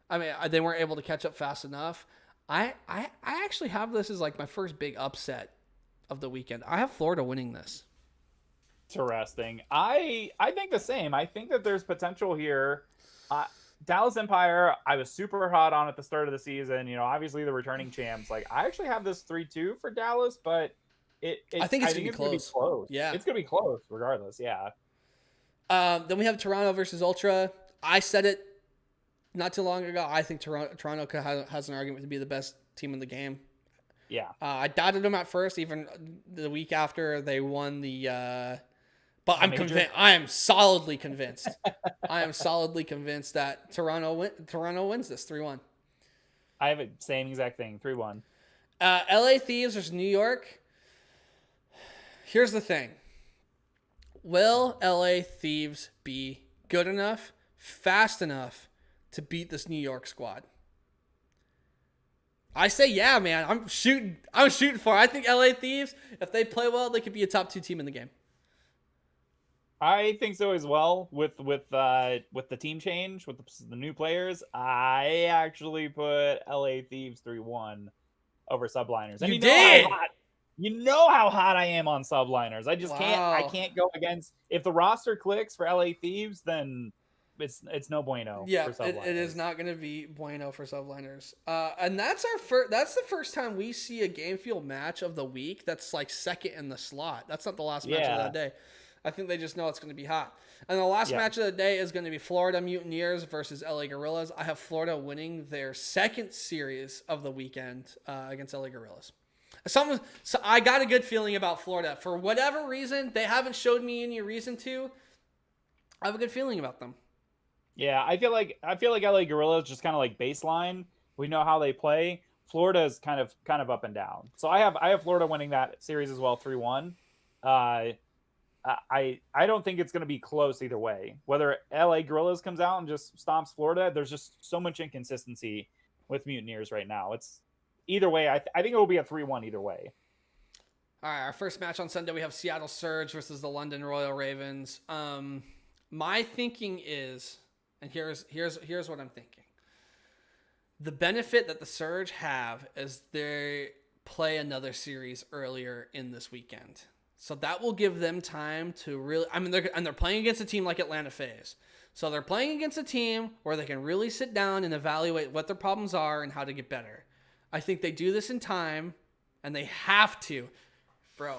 They weren't able to catch up fast enough. I actually have this as like my first big upset of the weekend. I have Florida winning this. Interesting. I think the same. I think that there's potential here. Dallas Empire, I was super hot on at the start of the season. You know, obviously the returning champs. Like, I actually have this 3-2 for Dallas, but I think it's gonna be close. Yeah, it's gonna be close regardless. Yeah. Then we have Toronto versus Ultra. I said it not too long ago. I think Toronto has an argument to be the best team in the game. Yeah. I doubted them at first, even the week after they won the. But I'm convinced. I am solidly convinced. I am solidly convinced that Toronto wins this 3-1. I have the same exact thing, 3-1. LA Thieves versus New York. Here's the thing. Will LA Thieves be good enough, fast enough to beat this New York squad? I say yeah, man. I'm shooting for it. I think LA Thieves, if they play well, they could be a top 2 team in the game. I think so as well. With the team change, with the new players, I actually put LA Thieves 3-1 over Subliners. And you did. You know how hot I am on Subliners. I just can't. I can't go against. If the roster clicks for LA Thieves, then it's no bueno. Yeah, for Subliners. it is not going to be bueno for Subliners. And that's That's the first time we see a game field match of the week that's like second in the slot. That's not the last match of the day. I think they just know it's going to be hot. And the last match of the day is going to be Florida Mutineers versus LA Gorillas. I have Florida winning their second series of the weekend against LA Gorillas. So I got a good feeling about Florida. For whatever reason, they haven't showed me any reason to. I have a good feeling about them. Yeah, I feel like LA Gorillas just kind of like baseline. We know how they play. Florida is kind of up and down. So I have Florida winning that series as well, 3-1. I don't think it's going to be close either way. Whether LA Gorillas comes out and just stomps Florida, there's just so much inconsistency with Mutineers right now. It's either way. I think it will be a 3-1 either way. All right, our first match on Sunday, we have Seattle Surge versus the London Royal Ravens. My thinking is, and here's what I'm thinking. The benefit that the Surge have is they play another series earlier in this weekend. So that will give them time to really, they're playing against a team like Atlanta FaZe. So they're playing against a team where they can really sit down and evaluate what their problems are and how to get better. I think they do this in time, and they have to. Bro,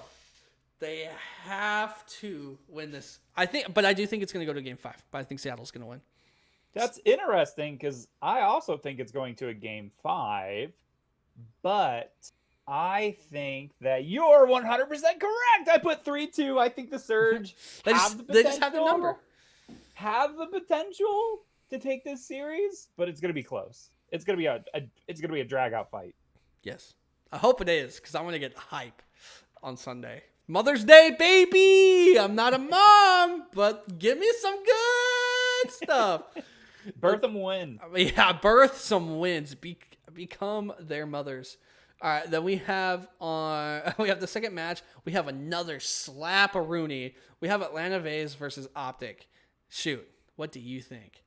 they have to win this. I do think it's going to go to Game 5, but I think Seattle's going to win. That's interesting because I also think it's going to a Game 5, but I think that you're 100% correct. I put 3-2. I think the Surge they just have the number. Have the potential to take this series, but it's going to be close. It's going to be a drag out fight. Yes. I hope it is because I want to get hype on Sunday. Mother's Day, baby! I'm not a mom, but give me some good stuff. Birth them win. Yeah, birth some wins. Become their mothers. All right, then we have the second match. We have another slap-a-rooney. We have Atlanta FaZe versus Optic. Shoot, what do you think?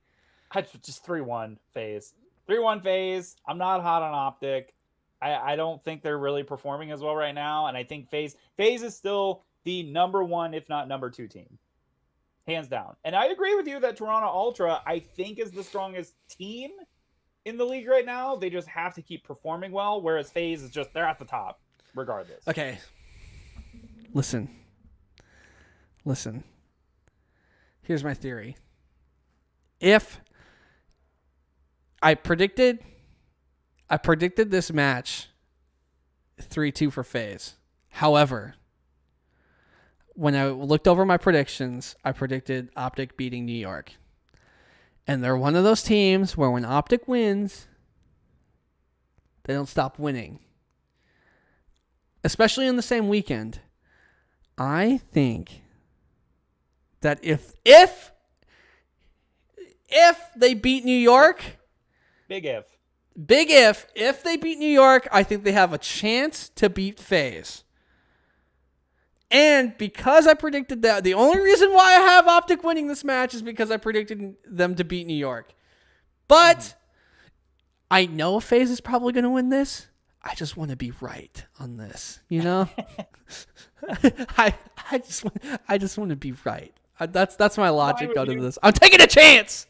Just 3-1 FaZe. 3-1 FaZe. I'm not hot on Optic. I don't think they're really performing as well right now, and I think FaZe is still the number 1, if not number 2 team. Hands down. And I agree with you that Toronto Ultra, I think, is the strongest team in the league right now. They just have to keep performing well, whereas FaZe is just, they're at the top, regardless. Okay. Listen. Here's my theory. If I predicted this match 3-2 for FaZe. However, when I looked over my predictions, I predicted Optic beating New York. And they're one of those teams where when Optic wins, they don't stop winning. Especially in the same weekend. I think that if they beat New York, Big if they beat New York, I think they have a chance to beat FaZe. And because I predicted that, the only reason why I have Optic winning this match is because I predicted them to beat New York. But I know FaZe is probably going to win this. I just want to be right on this, you know? I just want to be right. That's my logic out of this. I'm taking a chance.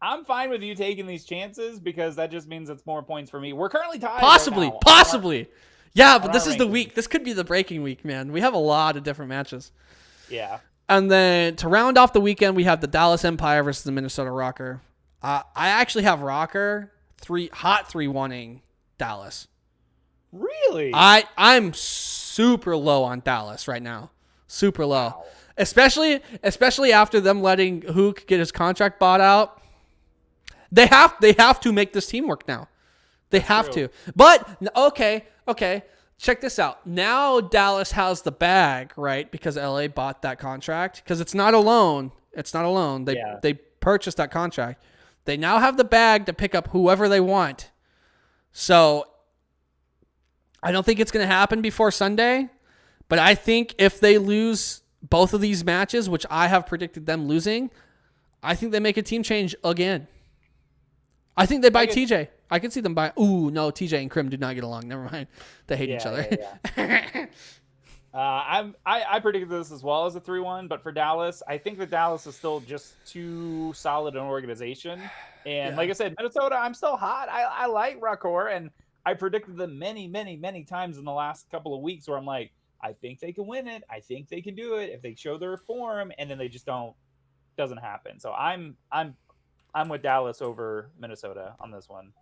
I'm fine with you taking these chances because that just means it's more points for me. We're currently tied. Possibly. Yeah, but this is the week. This could be the breaking week, man. We have a lot of different matches. Yeah. And then to round off the weekend, we have the Dallas Empire versus the Minnesota Rocker. I actually have Rocker 3-1-ing Dallas. Really? I'm super low on Dallas right now. Super low. Wow. Especially after them letting Hook get his contract bought out. They have to make this team work now. They have to. But okay. Check this out. Now Dallas has the bag, right? Because LA bought that contract. Because it's not a loan. They purchased that contract. They now have the bag to pick up whoever they want. So I don't think it's going to happen before Sunday, but I think if they lose both of these matches, which I have predicted them losing, I think they make a team change again. I think they buy TJ. I could see them buy. Ooh, no, TJ and Krim do not get along. Never mind. They hate each other. Yeah. I predicted this as well as a 3-1, but for Dallas, I think that Dallas is still just too solid an organization. And like I said, Minnesota, I'm still hot. I like Rakor, and I predicted them many, many, many times in the last couple of weeks where I'm like, I think they can win it. I think they can do it if they show their form, and then they just doesn't happen. So I'm with Dallas over Minnesota on this one.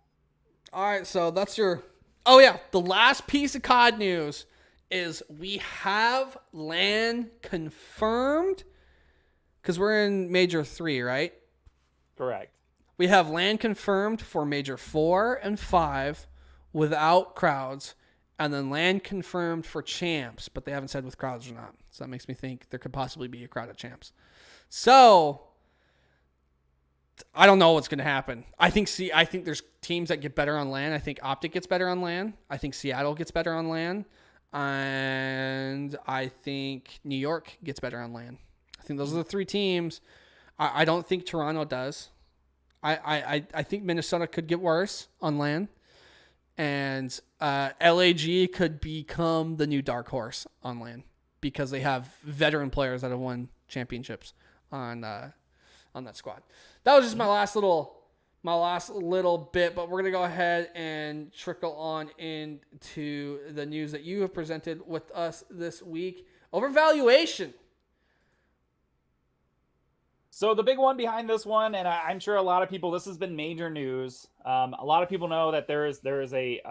All right, so that's your. Oh yeah, the last piece of COD news is we have LAN confirmed because we're in Major 3, right? Correct. We have LAN confirmed for Major 4 and 5 without crowds, and then LAN confirmed for Champs, but they haven't said with crowds or not. So that makes me think there could possibly be a crowd at Champs. So I don't know what's going to happen. I think there's teams that get better on LAN. I think Optic gets better on LAN. I think Seattle gets better on LAN. And I think New York gets better on LAN. I think those are the three teams. I don't think Toronto does. I think Minnesota could get worse on LAN. And LAG could become the new dark horse on LAN because they have veteran players that have won championships on that squad. That was just my last little bit, but we're going to go ahead and trickle on into the news that you have presented with us this week. Overvaluation. So the big one behind this one, and I'm sure a lot of people, this has been major news. A lot of people know that there is a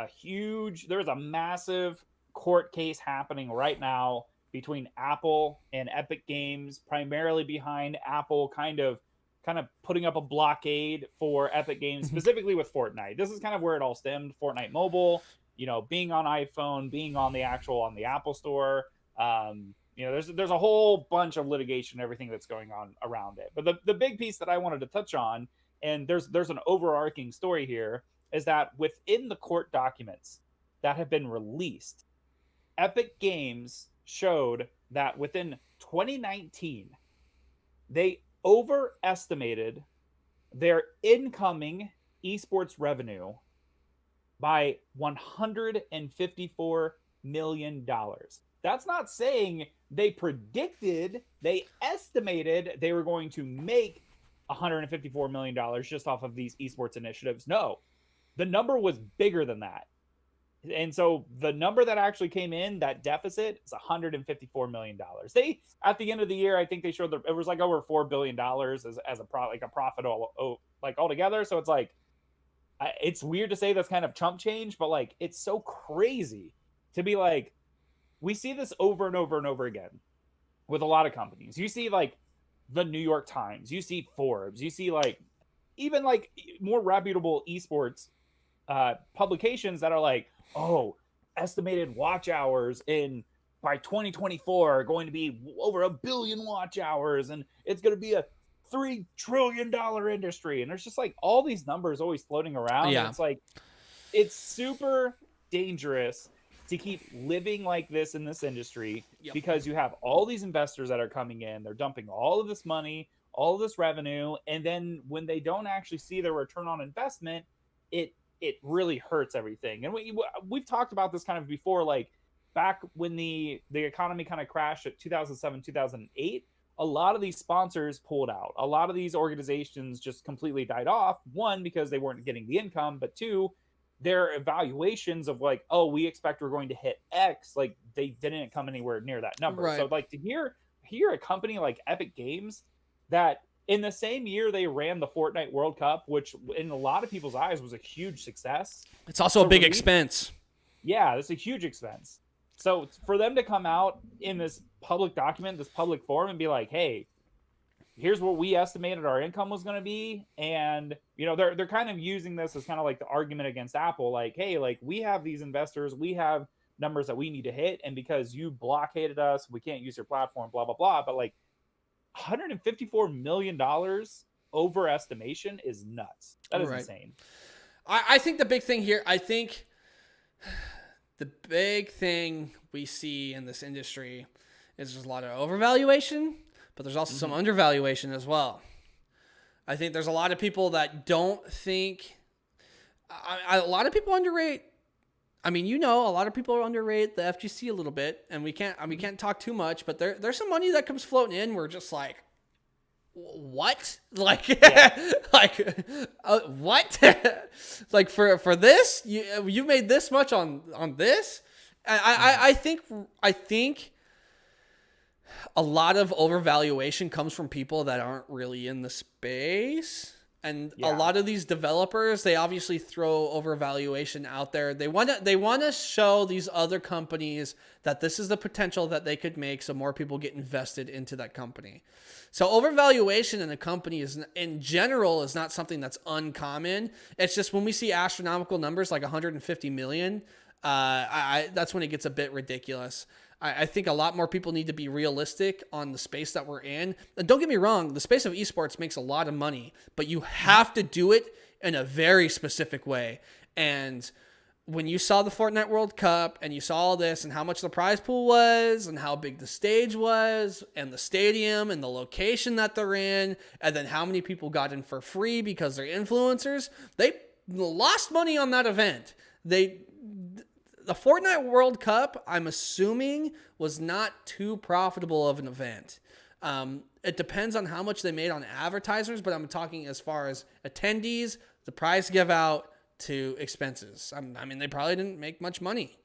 massive court case happening right now between Apple and Epic Games, primarily behind Apple kind of putting up a blockade for Epic Games, specifically with Fortnite. This is kind of where it all stemmed. Fortnite Mobile, being on iPhone, being on the Apple Store. There's a whole bunch of litigation and everything that's going on around it. But the big piece that I wanted to touch on, and there's an overarching story here, is that within the court documents that have been released, Epic Games showed that within 2019, they overestimated their incoming esports revenue by $154 million. That's not saying they predicted, they estimated they were going to make $154 million just off of these esports initiatives. No, the number was bigger than that. And so the number that actually came in, that deficit, is $154 million. They, at the end of the year, I think they showed it was like over $4 billion as a profit altogether. So it's like, it's weird to say that's kind of chump change, but like, it's so crazy to be like, we see this over and over and over again with a lot of companies. You see like the New York Times, you see Forbes, you see like even like more reputable esports publications that are like, oh, estimated watch hours by 2024 are going to be over 1 billion watch hours, and it's going to be a $3 trillion industry. And there's just like all these numbers always floating around. Yeah. And it's like, it's super dangerous to keep living like this in this industry because you have all these investors that are coming in, they're dumping all of this money, all of this revenue, and then when they don't actually see their return on investment, it really hurts everything. And we've talked about this kind of before, like back when the economy kind of crashed at 2007, 2008, a lot of these sponsors pulled out. A lot of these organizations just completely died off. One, because they weren't getting the income, but two, their evaluations of like, oh, we expect we're going to hit X, like they didn't come anywhere near that number. Right. So like to hear a company like Epic Games that in the same year they ran the Fortnite World Cup, which in a lot of people's eyes was a huge success. It's also a big expense. Yeah, it's a huge expense. So for them to come out in this public document, this public forum, and be like, hey, here's what we estimated our income was going to be. And, they're kind of using this as kind of like the argument against Apple. Like, hey, like we have these investors, we have numbers that we need to hit. And because you blockaded us, we can't use your platform, blah, blah, blah. But like $154 million overestimation is nuts. That is insane. I think the big thing here, I think the big thing we see in this industry is there's a lot of overvaluation, but there's also some undervaluation as well. I think there's a lot of people that don't think. A lot of people underrate. I mean, a lot of people underrate the FGC a little bit, and we can't talk too much. But there's some money that comes floating in. We're just like, what? Like, what? Like for this, you made this much on this. I think a lot of overvaluation comes from people that aren't really in the space. And a lot of these developers, they obviously throw overvaluation out there. They want to show these other companies that this is the potential that they could make, so more people get invested into that company. So overvaluation in a company in general is not something that's uncommon. It's just when we see astronomical numbers like 150 million, that's when it gets a bit ridiculous. I think a lot more people need to be realistic on the space that we're in. And don't get me wrong, the space of esports makes a lot of money, but you have to do it in a very specific way. And when you saw the Fortnite World Cup and you saw all this and how much the prize pool was and how big the stage was and the stadium and the location that they're in, and then how many people got in for free because they're influencers, they lost money on that event. The Fortnite World Cup, I'm assuming, was not too profitable of an event. It depends on how much they made on advertisers, but I'm talking as far as attendees, the prize give out to expenses. I mean, they probably didn't make much money.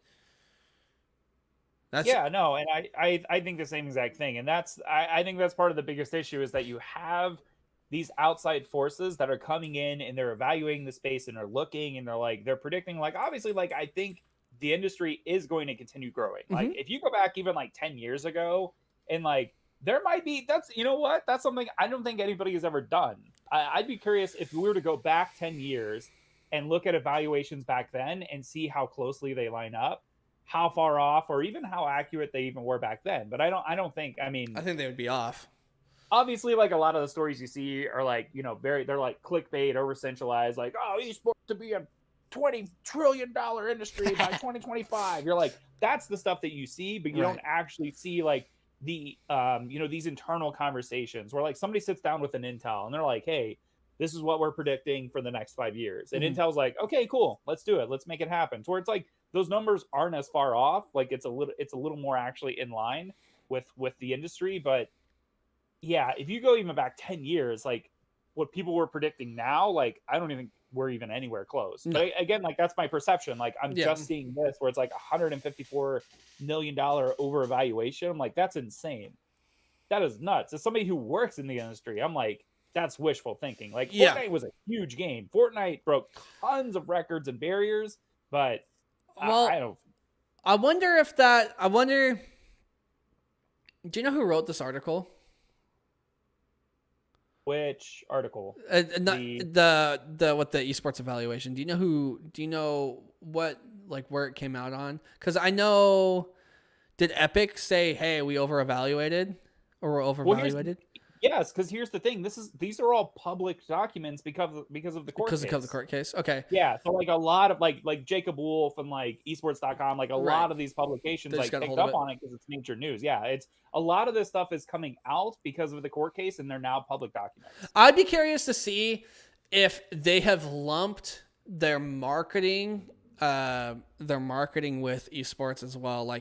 And I think the same exact thing. And I think that's part of the biggest issue is that you have these outside forces that are coming in and they're evaluating the space and they're looking and they're predicting, obviously, I think the industry is going to continue growing. If you go back even 10 years ago and there might be, that's something I don't think anybody has ever done. I'd be curious if we were to go back 10 years and look at evaluations back then and see how closely they line up, how far off, or even how accurate they even were back then. But I think they would be off. Obviously, a lot of the stories you see are they're clickbait, over centralized, esports to be a $20 trillion industry by 2025. You're that's the stuff that you see, but you don't actually see the these internal conversations where somebody sits down with an Intel and they're like, hey, this is what we're predicting for the next 5 years. And Intel's like, okay, cool, let's do it. Let's make it happen. To where it's those numbers aren't as far off. It's a little more actually in line with the industry. But yeah, if you go even back 10 years, what people were predicting now, I don't even we're even anywhere close. No. But again, that's my perception. I'm just seeing this where it's $154 million over evaluation. I'm that's insane. That is nuts. As somebody who works in the industry, I'm that's wishful thinking. Fortnite was a huge game. Fortnite broke tons of records and barriers, but I don't. I wonder, do you know who wrote this article? Which article? The esports evaluation. Do you know what where it came out on? Because I know, did Epic say, hey, we over-evaluated or we're over-evaluated? Yes, because here's the thing. These are all public documents because of the court case. Because of the court case. Okay. Yeah. So a lot of Jacob Wolf and esports.com, a lot of these publications picked up on it because it's major news. Yeah. It's a lot of this stuff is coming out because of the court case and they're now public documents. I'd be curious to see if they have lumped their marketing with esports as well.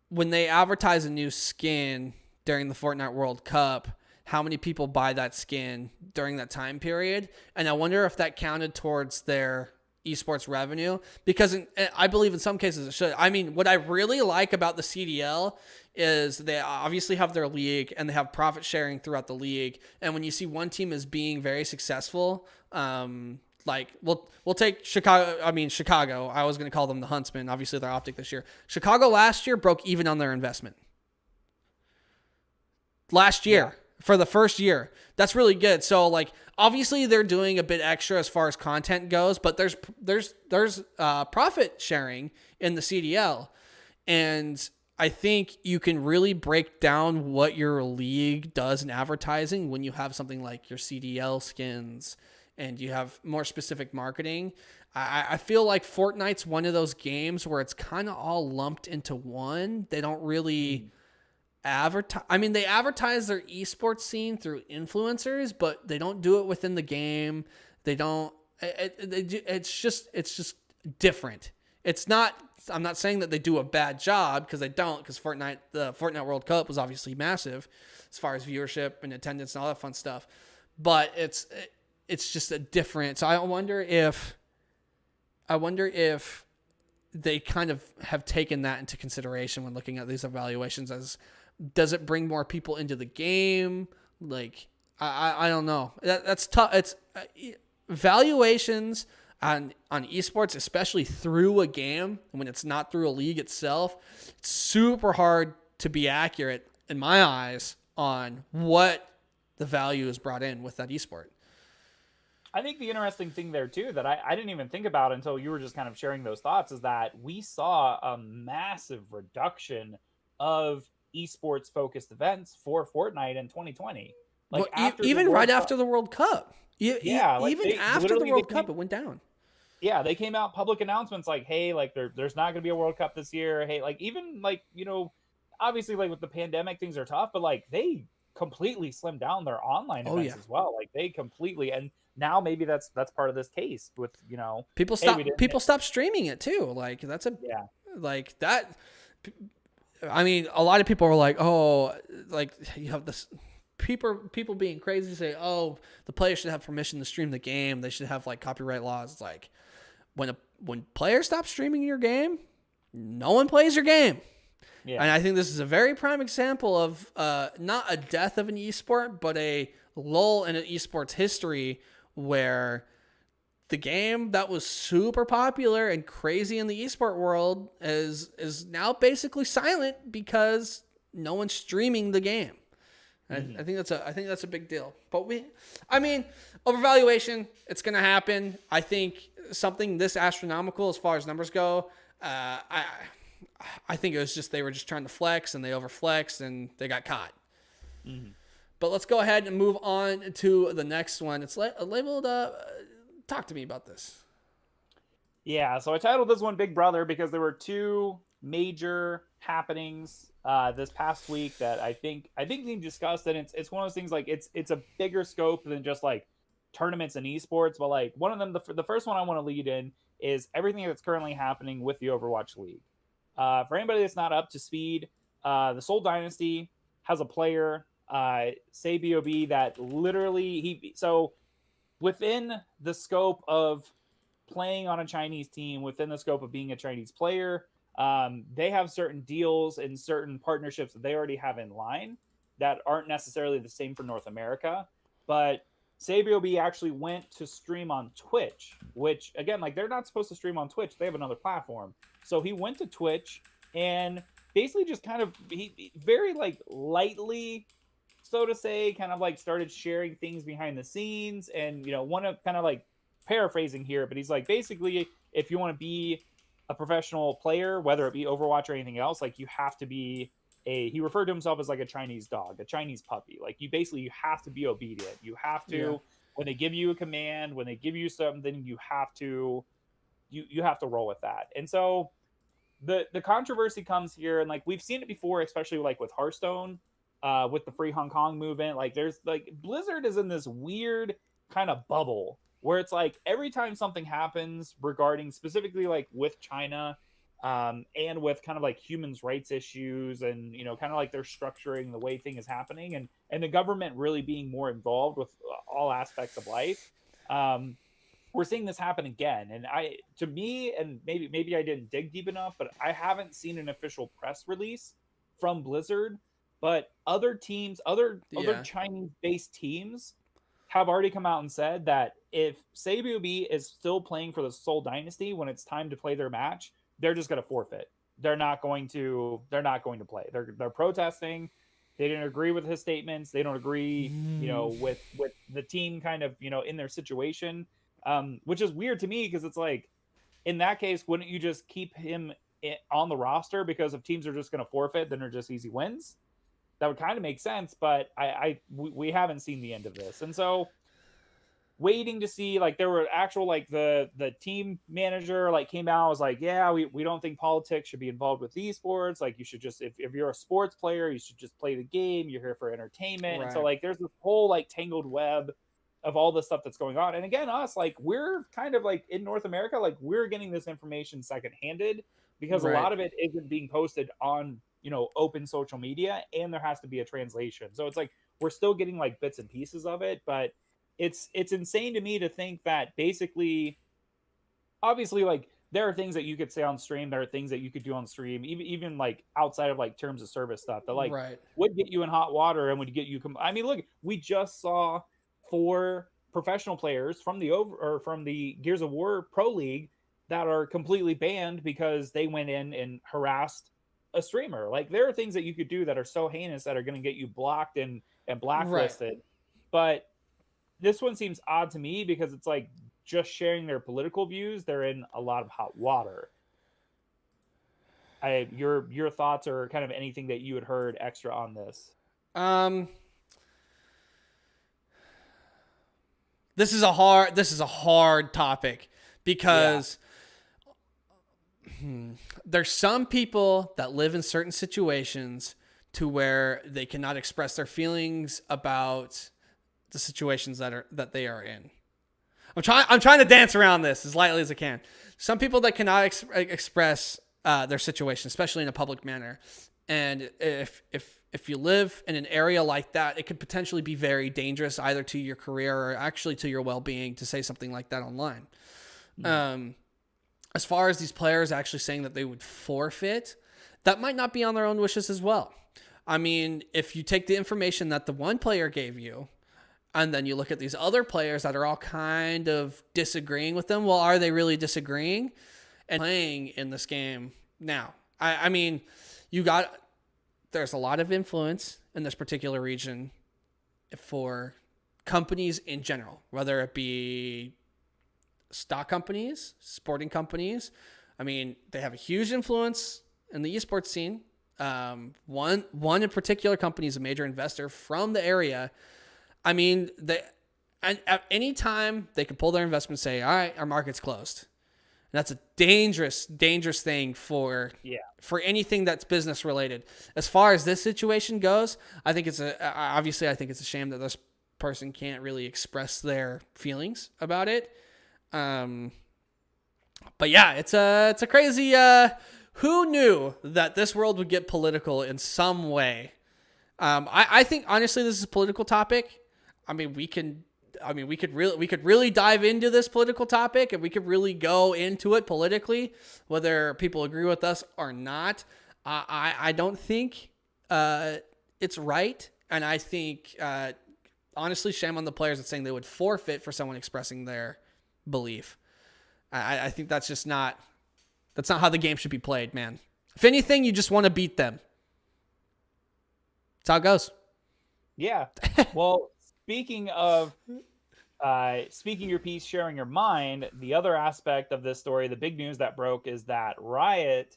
When they advertise a new skin during the Fortnite World Cup, how many people buy that skin during that time period? And I wonder if that counted towards their esports revenue, because I believe in some cases it should. I mean, what I really like about the CDL is they obviously have their league and they have profit sharing throughout the league. And when you see one team is being very successful, we'll take Chicago. I mean, Chicago. I was going to call them the Huntsmen. Obviously, they're Optic this year. Chicago last year broke even on their investment. Last year, for the first year. That's really good. So, obviously, they're doing a bit extra as far as content goes, but there's profit sharing in the CDL. And I think you can really break down what your league does in advertising when you have something like your CDL skins and you have more specific marketing. I feel like Fortnite's one of those games where it's kind of all lumped into one. They don't really advertise. I mean, they advertise their esports scene through influencers, but they don't do it within the game. They don't. It's just different. It's not. I'm not saying that they do a bad job, because they don't. Because the Fortnite World Cup was obviously massive as far as viewership and attendance and all that fun stuff. But it's just a different. So I wonder if they kind of have taken that into consideration when looking at these evaluations. As does it bring more people into the game? Like I don't know. That's tough. It's valuations on esports, especially through a game, when it's not through a league itself. It's super hard to be accurate in my eyes on what the value is brought in with that esport. I think the interesting thing there too, that I didn't even think about until you were just kind of sharing those thoughts, is that we saw a massive reduction of esports focused events for Fortnite in 2020. Like, even right after the World Cup. Even after the World Cup, it went down. Yeah, they came out public announcements like, hey, like there's not going to be a World Cup this year. Hey, like even like, obviously like with the pandemic, things are tough, but like they completely slimmed down their online events as well. Like they completely, and now maybe that's part of this case with, people stop streaming it too. Like like that. I mean, a lot of people were like, oh, like you have this people being crazy to say, oh, the players should have permission to stream the game. They should have like copyright laws. It's like when players stop streaming your game, no one plays your game. Yeah. And I think this is a very prime example of not a death of an esport, but a lull in an esports history, where the game that was super popular and crazy in the esport world is now basically silent because no one's streaming the game. Mm-hmm. I think that's a big deal. But overvaluation, it's going to happen. I think something this astronomical as far as numbers go, I think it was just they were just trying to flex, and they overflexed and they got caught. Mm-hmm. But let's go ahead and move on to the next one. It's labeled talk to me about this. Yeah, so I titled this one Big Brother because there were two major happenings this past week that I think we discussed, and it's one of those things like it's a bigger scope than just like tournaments and esports. But like one of them, the first one I want to lead in is everything that's currently happening with the Overwatch League. For anybody that's not up to speed, the Seoul Dynasty has a player, Sabob, that literally so within the scope of playing on a Chinese team, within the scope of being a Chinese player, they have certain deals and certain partnerships that they already have in line that aren't necessarily the same for North America. But Sabob actually went to stream on Twitch, which again, like they're not supposed to stream on Twitch. They have another platform. So he went to Twitch and basically just kind of, he very like lightly, so to say, kind of like started sharing things behind the scenes. And, one of kind of like paraphrasing here, but he's like, basically, if you want to be a professional player, whether it be Overwatch or anything else, like you have to be he referred to himself as like a Chinese dog, a Chinese puppy. Like you have to be obedient. You have to, when they give you a command, when they give you something, you have to roll with that. And so the controversy comes here, and like we've seen it before, especially like with Hearthstone, with the Free Hong Kong movement. Like there's like Blizzard is in this weird kind of bubble where it's like every time something happens regarding specifically like with China, and with kind of like human rights issues, and kind of like they're structuring the way thing is happening, and the government really being more involved with all aspects of life. We're seeing this happen again, and to me, and maybe I didn't dig deep enough, but I haven't seen an official press release from Blizzard. But other teams, other Chinese-based teams, have already come out and said that if Sabob is still playing for the Seoul Dynasty when it's time to play their match, they're just going to forfeit. They're not going to play. They're protesting. They didn't agree with his statements. They don't agree, with the team kind of, in their situation. Which is weird to me, because it's like, in that case, wouldn't you just keep him on the roster? Because if teams are just going to forfeit, then they're just easy wins. That would kind of make sense, but we haven't seen the end of this. And so waiting to see, like, there were actual, like, the team manager, like, came out, was like, yeah, we don't think politics should be involved with esports. Like, you should just, if you're a sports player, you should just play the game. You're here for entertainment. And so, Right. like, there's this whole, like, tangled web of all the stuff that's going on. And again, us, like, we're kind of like in North America, like, we're getting this information secondhanded because a Right. lot of it isn't being posted on, open social media, and there has to be a translation. So it's like we're still getting like bits and pieces of it, but it's insane to me to think that basically, obviously, like, there are things that you could say on stream, there are things that you could do on stream, even like outside of like terms of service stuff that like Right. would get you in hot water and would get you I mean, look, we just saw 4 professional players from the Gears of War Pro League that are completely banned because they went in and harassed a streamer. Like, there are things that you could do that are so heinous that are going to get you blocked and Right. blacklisted. But this one seems odd to me because it's like just sharing their political views. They're in a lot of hot water. Your thoughts, or kind of anything that you had heard extra on this? Um, this is a hard topic because there's some people that live in certain situations to where they cannot express their feelings about the situations that they are in. I'm trying to dance around this as lightly as I can. Some people that cannot express their situation, especially in a public manner, and if you live in an area like that, it could potentially be very dangerous either to your career or actually to your well-being to say something like that online. As far as these players actually saying that they would forfeit, that might not be on their own wishes as well. I mean, if you take the information that the one player gave you, and then you look at these other players that are all kind of disagreeing with them, well, are they really disagreeing and playing in this game now? I mean, there's a lot of influence in this particular region for companies in general, whether it be stock companies, sporting companies. I mean, they have a huge influence in the esports scene. One in particular company is a major investor from the area. I mean, and at any time they can pull their investment and say, all right, our market's closed. And that's a dangerous thing for anything that's business related. As far as this situation goes, I think it's a shame that this person can't really express their feelings about it. But yeah, it's a crazy, who knew that this world would get political in some way? I think honestly, this is a political topic. I mean, we could really dive into this political topic, and we could really go into it politically, whether people agree with us or not. I don't think it's right, and I think honestly, shame on the players that's saying they would forfeit for someone expressing their belief. I think that's not how the game should be played, man. If anything, you just want to beat them. That's how it goes. Yeah. Well, speaking of speaking your piece, sharing your mind, the other aspect of this story, the big news that broke, is that Riot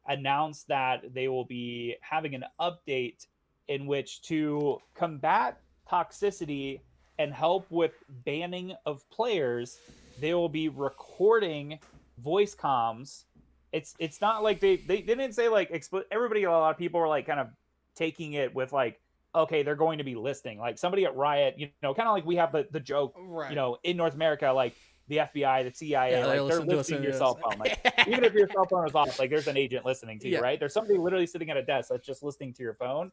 announced that they will be having an update in which to combat toxicity and help with banning of players, they will be recording voice comms. It's not like they didn't say like everybody, a lot of people were like kind of taking it with like, okay, they're going to be listening. Like somebody at Riot, kind of like we have the joke, Right. In North America, like the FBI, the CIA, like they're listening to your cell phone. Like even if your cell phone is off, like there's an agent listening to you, right? There's somebody literally sitting at a desk that's just listening to your phone.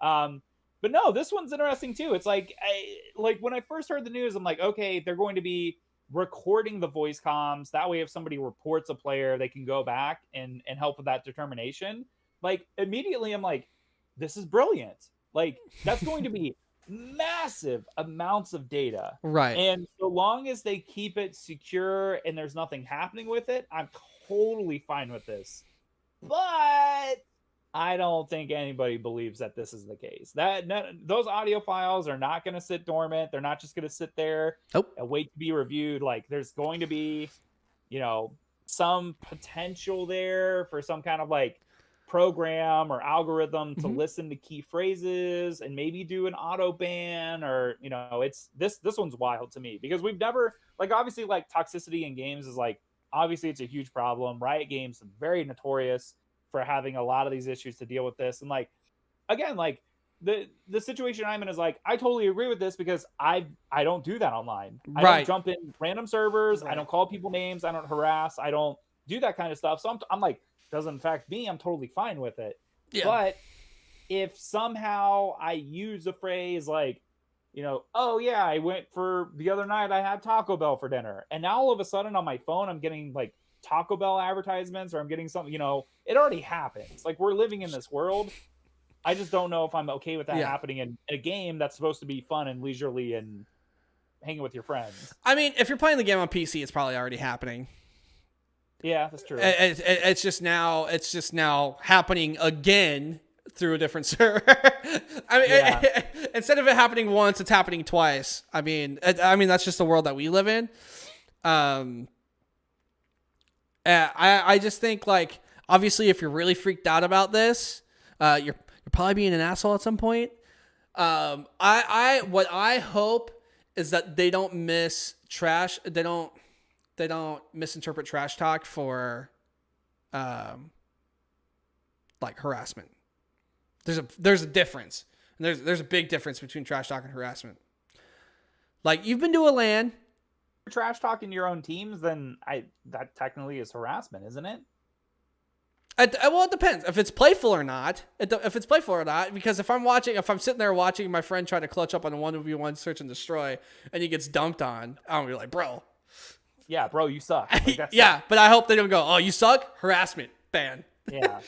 But no, this one's interesting too. It's like, like when I first heard the news, I'm like, okay, they're going to be recording the voice comms. That way, if somebody reports a player, they can go back and help with that determination. Like immediately, I'm like, this is brilliant. Like that's going to be massive amounts of data. Right. And so long as they keep it secure and there's nothing happening with it, I'm totally fine with this. But I don't think anybody believes that this is the case. Those audio files are not going to sit dormant. They're not just going to sit there and wait to be reviewed. Like there's going to be, some potential there for some kind of like program or algorithm to listen to key phrases and maybe do an auto ban, or it's this one's wild to me, because we've never, like, obviously, like, toxicity in games is, like, obviously it's a huge problem. Riot Games are very notorious for having a lot of these issues to deal with this. And, like, again, like, the situation I'm in is, like, I totally agree with this, because I don't do that online. I don't jump in random servers. I don't call people names. I don't harass. I don't do that kind of stuff. So I'm like, doesn't affect me. I'm totally fine with it. Yeah. But if somehow I use a phrase like, oh yeah, I went for the other night, I had Taco Bell for dinner, and now all of a sudden on my phone I'm getting like Taco Bell advertisements, or I'm getting something, it already happens. Like, we're living in this world. I just don't know if I'm okay with that happening in a game that's supposed to be fun and leisurely and hanging with your friends. I mean, if you're playing the game on PC, it's probably already happening. Yeah, that's true. It's just now happening again through a different server. I mean, instead of it happening once, it's happening twice. I mean, that's just the world that we live in. I just think, like, obviously, if you're really freaked out about this, you're probably being an asshole at some point. What I hope is that they don't misinterpret trash talk for, like, harassment. There's a difference. And there's a big difference between trash talk and harassment. Like, you've been to a LAN. If you're trash talking your own teams, then that technically is harassment, isn't it? Well, it depends if it's playful or not. Because if I'm sitting there watching my friend try to clutch up on a 1v1 search and destroy, and he gets dumped on, I'm gonna be like, bro. Yeah, bro, you suck. Like, yeah, but I hope they don't go, oh, you suck? Harassment. Ban. Yeah.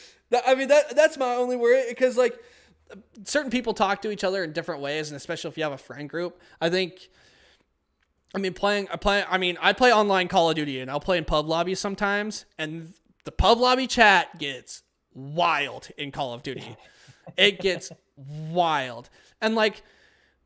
I mean, that's my only worry, because, like, certain people talk to each other in different ways, and especially if you have a friend group. I play online Call of Duty, and I'll play in pub lobbies sometimes, and the pub lobby chat gets wild in Call of Duty. It gets wild. And, like,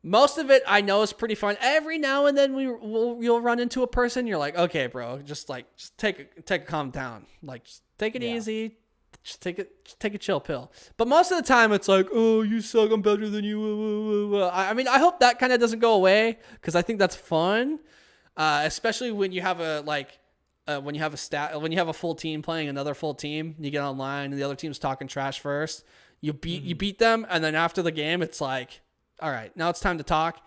most of it I know is pretty fun. Every now and then you'll run into a person. You're like, okay, bro, just take a calm down. Like, just take it easy. Just take a chill pill. But most of the time it's like, oh, you suck, I'm better than you. I mean, I hope that kind of doesn't go away, because I think that's fun. Especially when you have when you have a full team playing another full team, and you get online and the other team's talking trash first. You beat them, and then after the game, it's like, all right, now it's time to talk.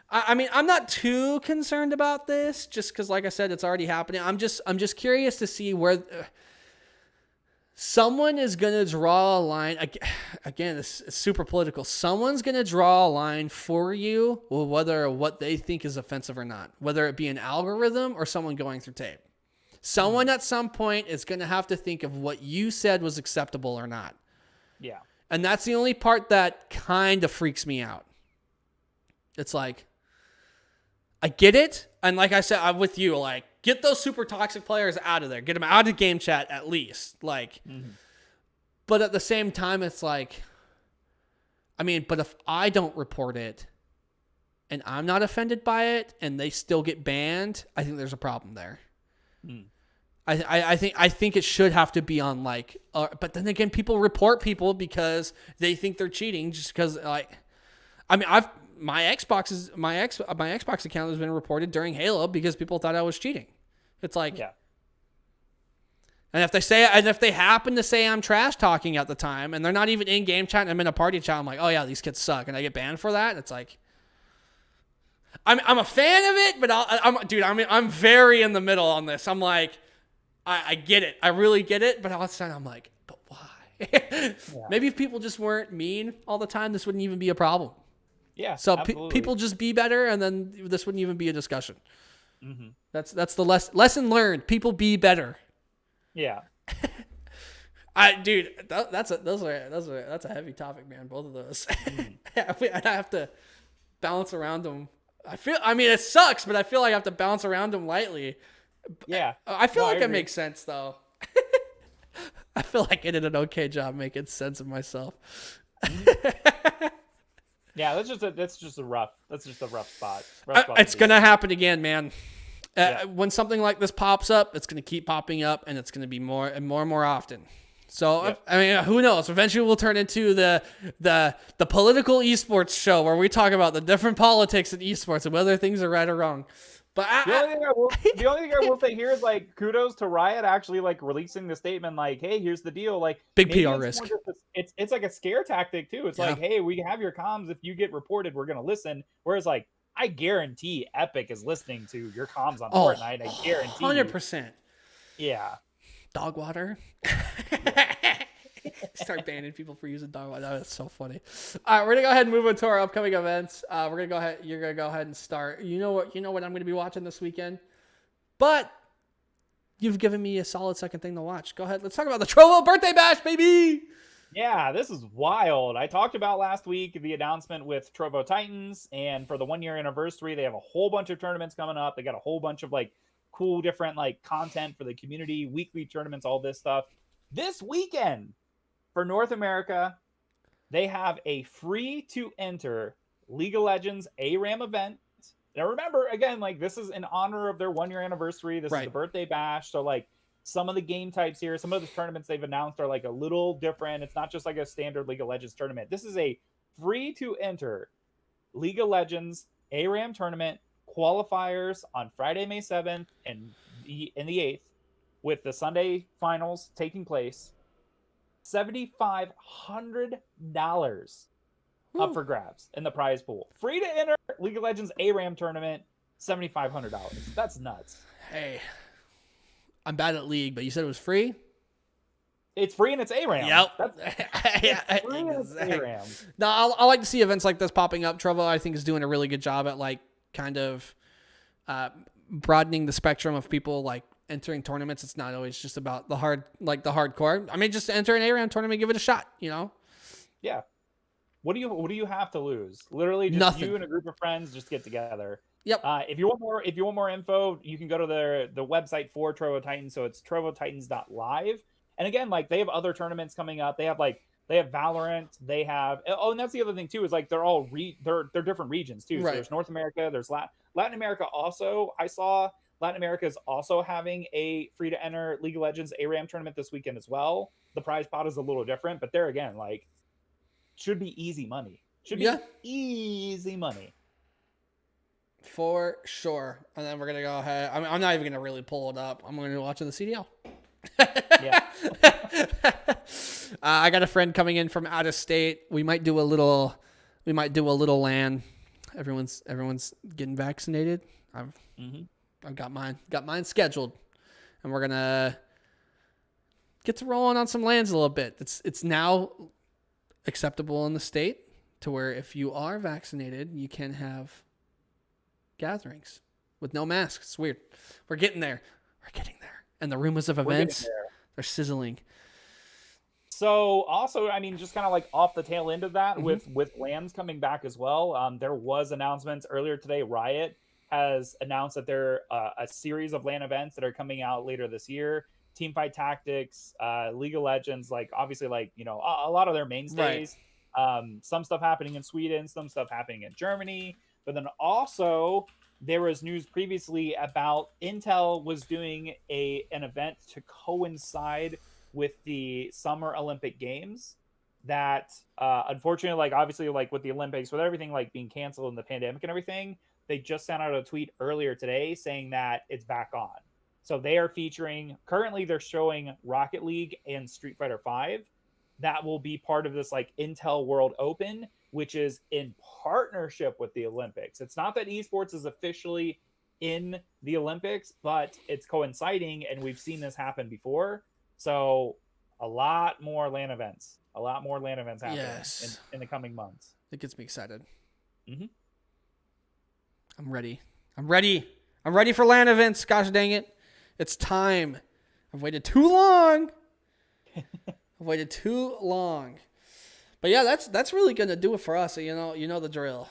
I mean, I'm not too concerned about this, just because, like I said, it's already happening. I'm just curious to see where someone is gonna draw a line. Again, it's super political. Someone's gonna draw a line for you, whether what they think is offensive or not, whether it be an algorithm or someone going through tape. Someone at some point is going to have to think of what you said was acceptable or not. Yeah. And that's the only part that kind of freaks me out. It's like, I get it. And like I said, I'm with you. Like, get those super toxic players out of there. Get them out of game chat at least. Like, but at the same time, it's like, I mean, but if I don't report it and I'm not offended by it and they still get banned, I think there's a problem there. I think it should have to be on, like, but then again, people report people because they think they're cheating, just because, like, I mean, my Xbox account has been reported during Halo because people thought I was cheating. It's like, yeah. And if they happen to say I'm trash talking at the time, and they're not even in game chat and I'm in a party chat, I'm like, oh yeah, these kids suck, and I get banned for that. It's like, I'm a fan of it, but I'm very in the middle on this. I'm like, I get it. I really get it. But all the time I'm like, but why? Yeah. Maybe if people just weren't mean all the time, this wouldn't even be a problem. Yeah. So people just be better, and then this wouldn't even be a discussion. Mm-hmm. That's the lesson learned. People be better. Yeah. That's a heavy topic, man. Both of those. I have to bounce around them. I mean, it sucks, but I feel like I have to bounce around them lightly. Yeah. I feel like it makes sense, though. I feel like I did an okay job making sense of myself. Yeah, that's just a rough spot. It's gonna happen again, man. When something like this pops up, it's gonna keep popping up, and it's gonna be more and more often. So Yep. I mean, who knows? Eventually, we'll turn into the political esports show where we talk about the different politics in esports and whether things are right or wrong. But The only thing I will say here is like kudos to Riot actually like releasing the statement like, hey, here's the deal. Like big maybe PR it's risk. more just it's like a scare tactic too. It's like, hey, we have your comms. If you get reported, we're gonna listen. Whereas like I guarantee Epic is listening to your comms on Fortnite. I guarantee 100%. Yeah. Dog water. Start banning people for using dog water. That's so funny. All right, we're gonna go ahead and move on to our upcoming events. We're gonna go ahead. You're gonna go ahead and start. You know what I'm gonna be watching this weekend. But you've given me a solid second thing to watch. Go ahead. Let's talk about the Trovo birthday bash, baby. Yeah, this is wild. I talked about last week the announcement with Trovo Titans, and for the 1 year anniversary, they have a whole bunch of tournaments coming up. They got a whole bunch of like cool different like content for the community, weekly tournaments, all this stuff. This weekend for North America, they have a free to enter League of Legends ARAM event. Now remember, again, like this is in honor of their 1 year anniversary. This is the birthday bash. So like some of the game types here, some of the tournaments they've announced are like a little different. It's not just like a standard League of Legends tournament. This is a free to enter League of Legends ARAM tournament qualifiers on Friday, May 7th and the 8th, with the Sunday finals taking place. $7,500 up for grabs in the prize pool. Free to enter League of Legends ARAM tournament, $7,500. That's nuts. Hey, I'm bad at League, but you said it was free? It's free and it's ARAM. Yep. It's free and it's ARAM. No, I like to see events like this popping up. Trovo, I think, is doing a really good job at like kind of broadening the spectrum of people like entering tournaments. It's not always just about the hardcore. I mean, just enter an ARAM tournament, give it a shot, you know? Yeah. What do you have to lose? Literally just nothing. You and a group of friends just get together. Yep. If you want more info, you can go to the website for Trovo Titans. So it's trovotitans.live. And again, like they have other tournaments coming up. They have Valorant. They have and that's the other thing too, is like they're all they're different regions too. So there's North America, there's Latin America also. I saw Latin America is also having a free to enter League of Legends ARAM tournament this weekend as well. The prize pot is a little different, but there again, like should be easy money. Should be easy money. For sure. And then we're going to go ahead. I'm not even going to really pull it up. I'm going to watch the CDL. Yeah. I got a friend coming in from out of state. We might do a little LAN. Everyone's getting vaccinated. I've got mine scheduled, and we're going to get to rolling on some LANs a little bit. It's now acceptable in the state to where if you are vaccinated, you can have gatherings with no masks. It's weird. We're getting there. And the rumors of events, they're sizzling. So also, I mean, just kind of like off the tail end of that, with LANs coming back as well. There was announcements earlier today. Riot has announced that there are a series of LAN events that are coming out later this year. Teamfight Tactics, League of Legends, like obviously like, you know, a lot of their mainstays. Some stuff happening in Sweden, some stuff happening in Germany. But then also there was news previously about Intel was doing an event to coincide with the Summer Olympic Games that unfortunately, like obviously like with the Olympics, with everything like being canceled and the pandemic and everything, they just sent out a tweet earlier today saying that it's back on. So they are featuring, currently they're showing Rocket League and Street Fighter V. That will be part of this like Intel World Open, which is in partnership with the Olympics. It's not that esports is officially in the Olympics, but it's coinciding, and we've seen this happen before. So a lot more LAN events happening in the coming months. It gets me excited. Mm-hmm. I'm ready for LAN events. Gosh dang it. It's time. I've waited too long. But yeah, that's really gonna do it for us. So, you know the drill.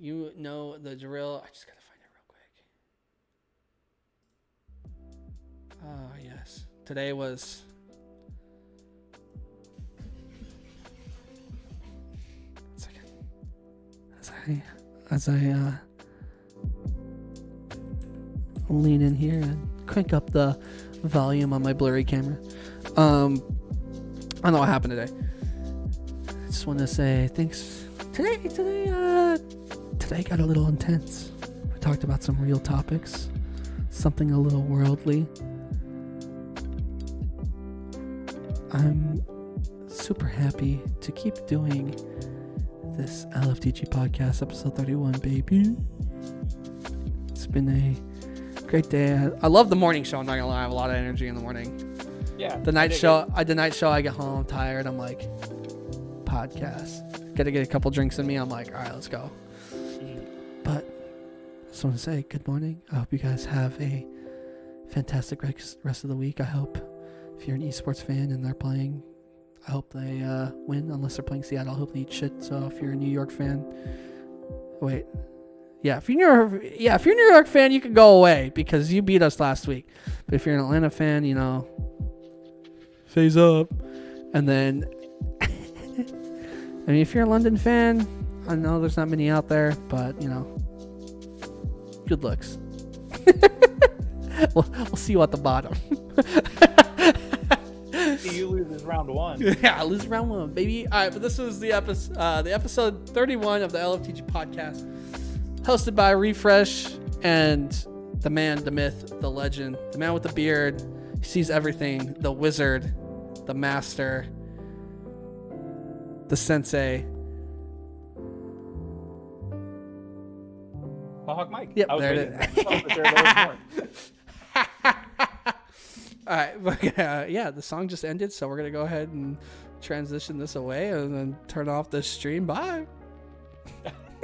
You know the drill. I just gotta find it real quick. Oh yes. Today was as I lean in here and crank up the volume on my blurry camera. I don't know what happened today. I just want to say thanks. Today got a little intense. We talked about some real topics, something a little worldly. I'm super happy to keep doing this LFTG podcast, episode 31, baby. It's been a great day. I love the morning show. I'm not gonna lie, I have a lot of energy in the morning. Yeah. The night show, I get home tired. I'm like, podcast. Gotta get a couple drinks in me. I'm like, all right, let's go. But I just want to say good morning. I hope you guys have a fantastic rest of the week. I hope if you're an esports fan and they're playing, I hope they win. Unless they're playing Seattle, I hope they eat shit. So if you're a New York fan, if you're a New York fan, you can go away because you beat us last week. But if you're an Atlanta fan, phase up. And then, I mean, if you're a London fan, I know there's not many out there, but good looks. we'll see you at the bottom. You lose round 1. Yeah, I lose round 1, baby. All right, but this was the episode 31 of the LFTG podcast, hosted by Refresh and the man, the myth, the legend, the man with the beard. He sees everything. The wizard, the master, the sensei. Hawk Mike. Yep, I was there waiting. it is. All right, the song just ended, so we're gonna go ahead and transition this away and then turn off this stream. Bye.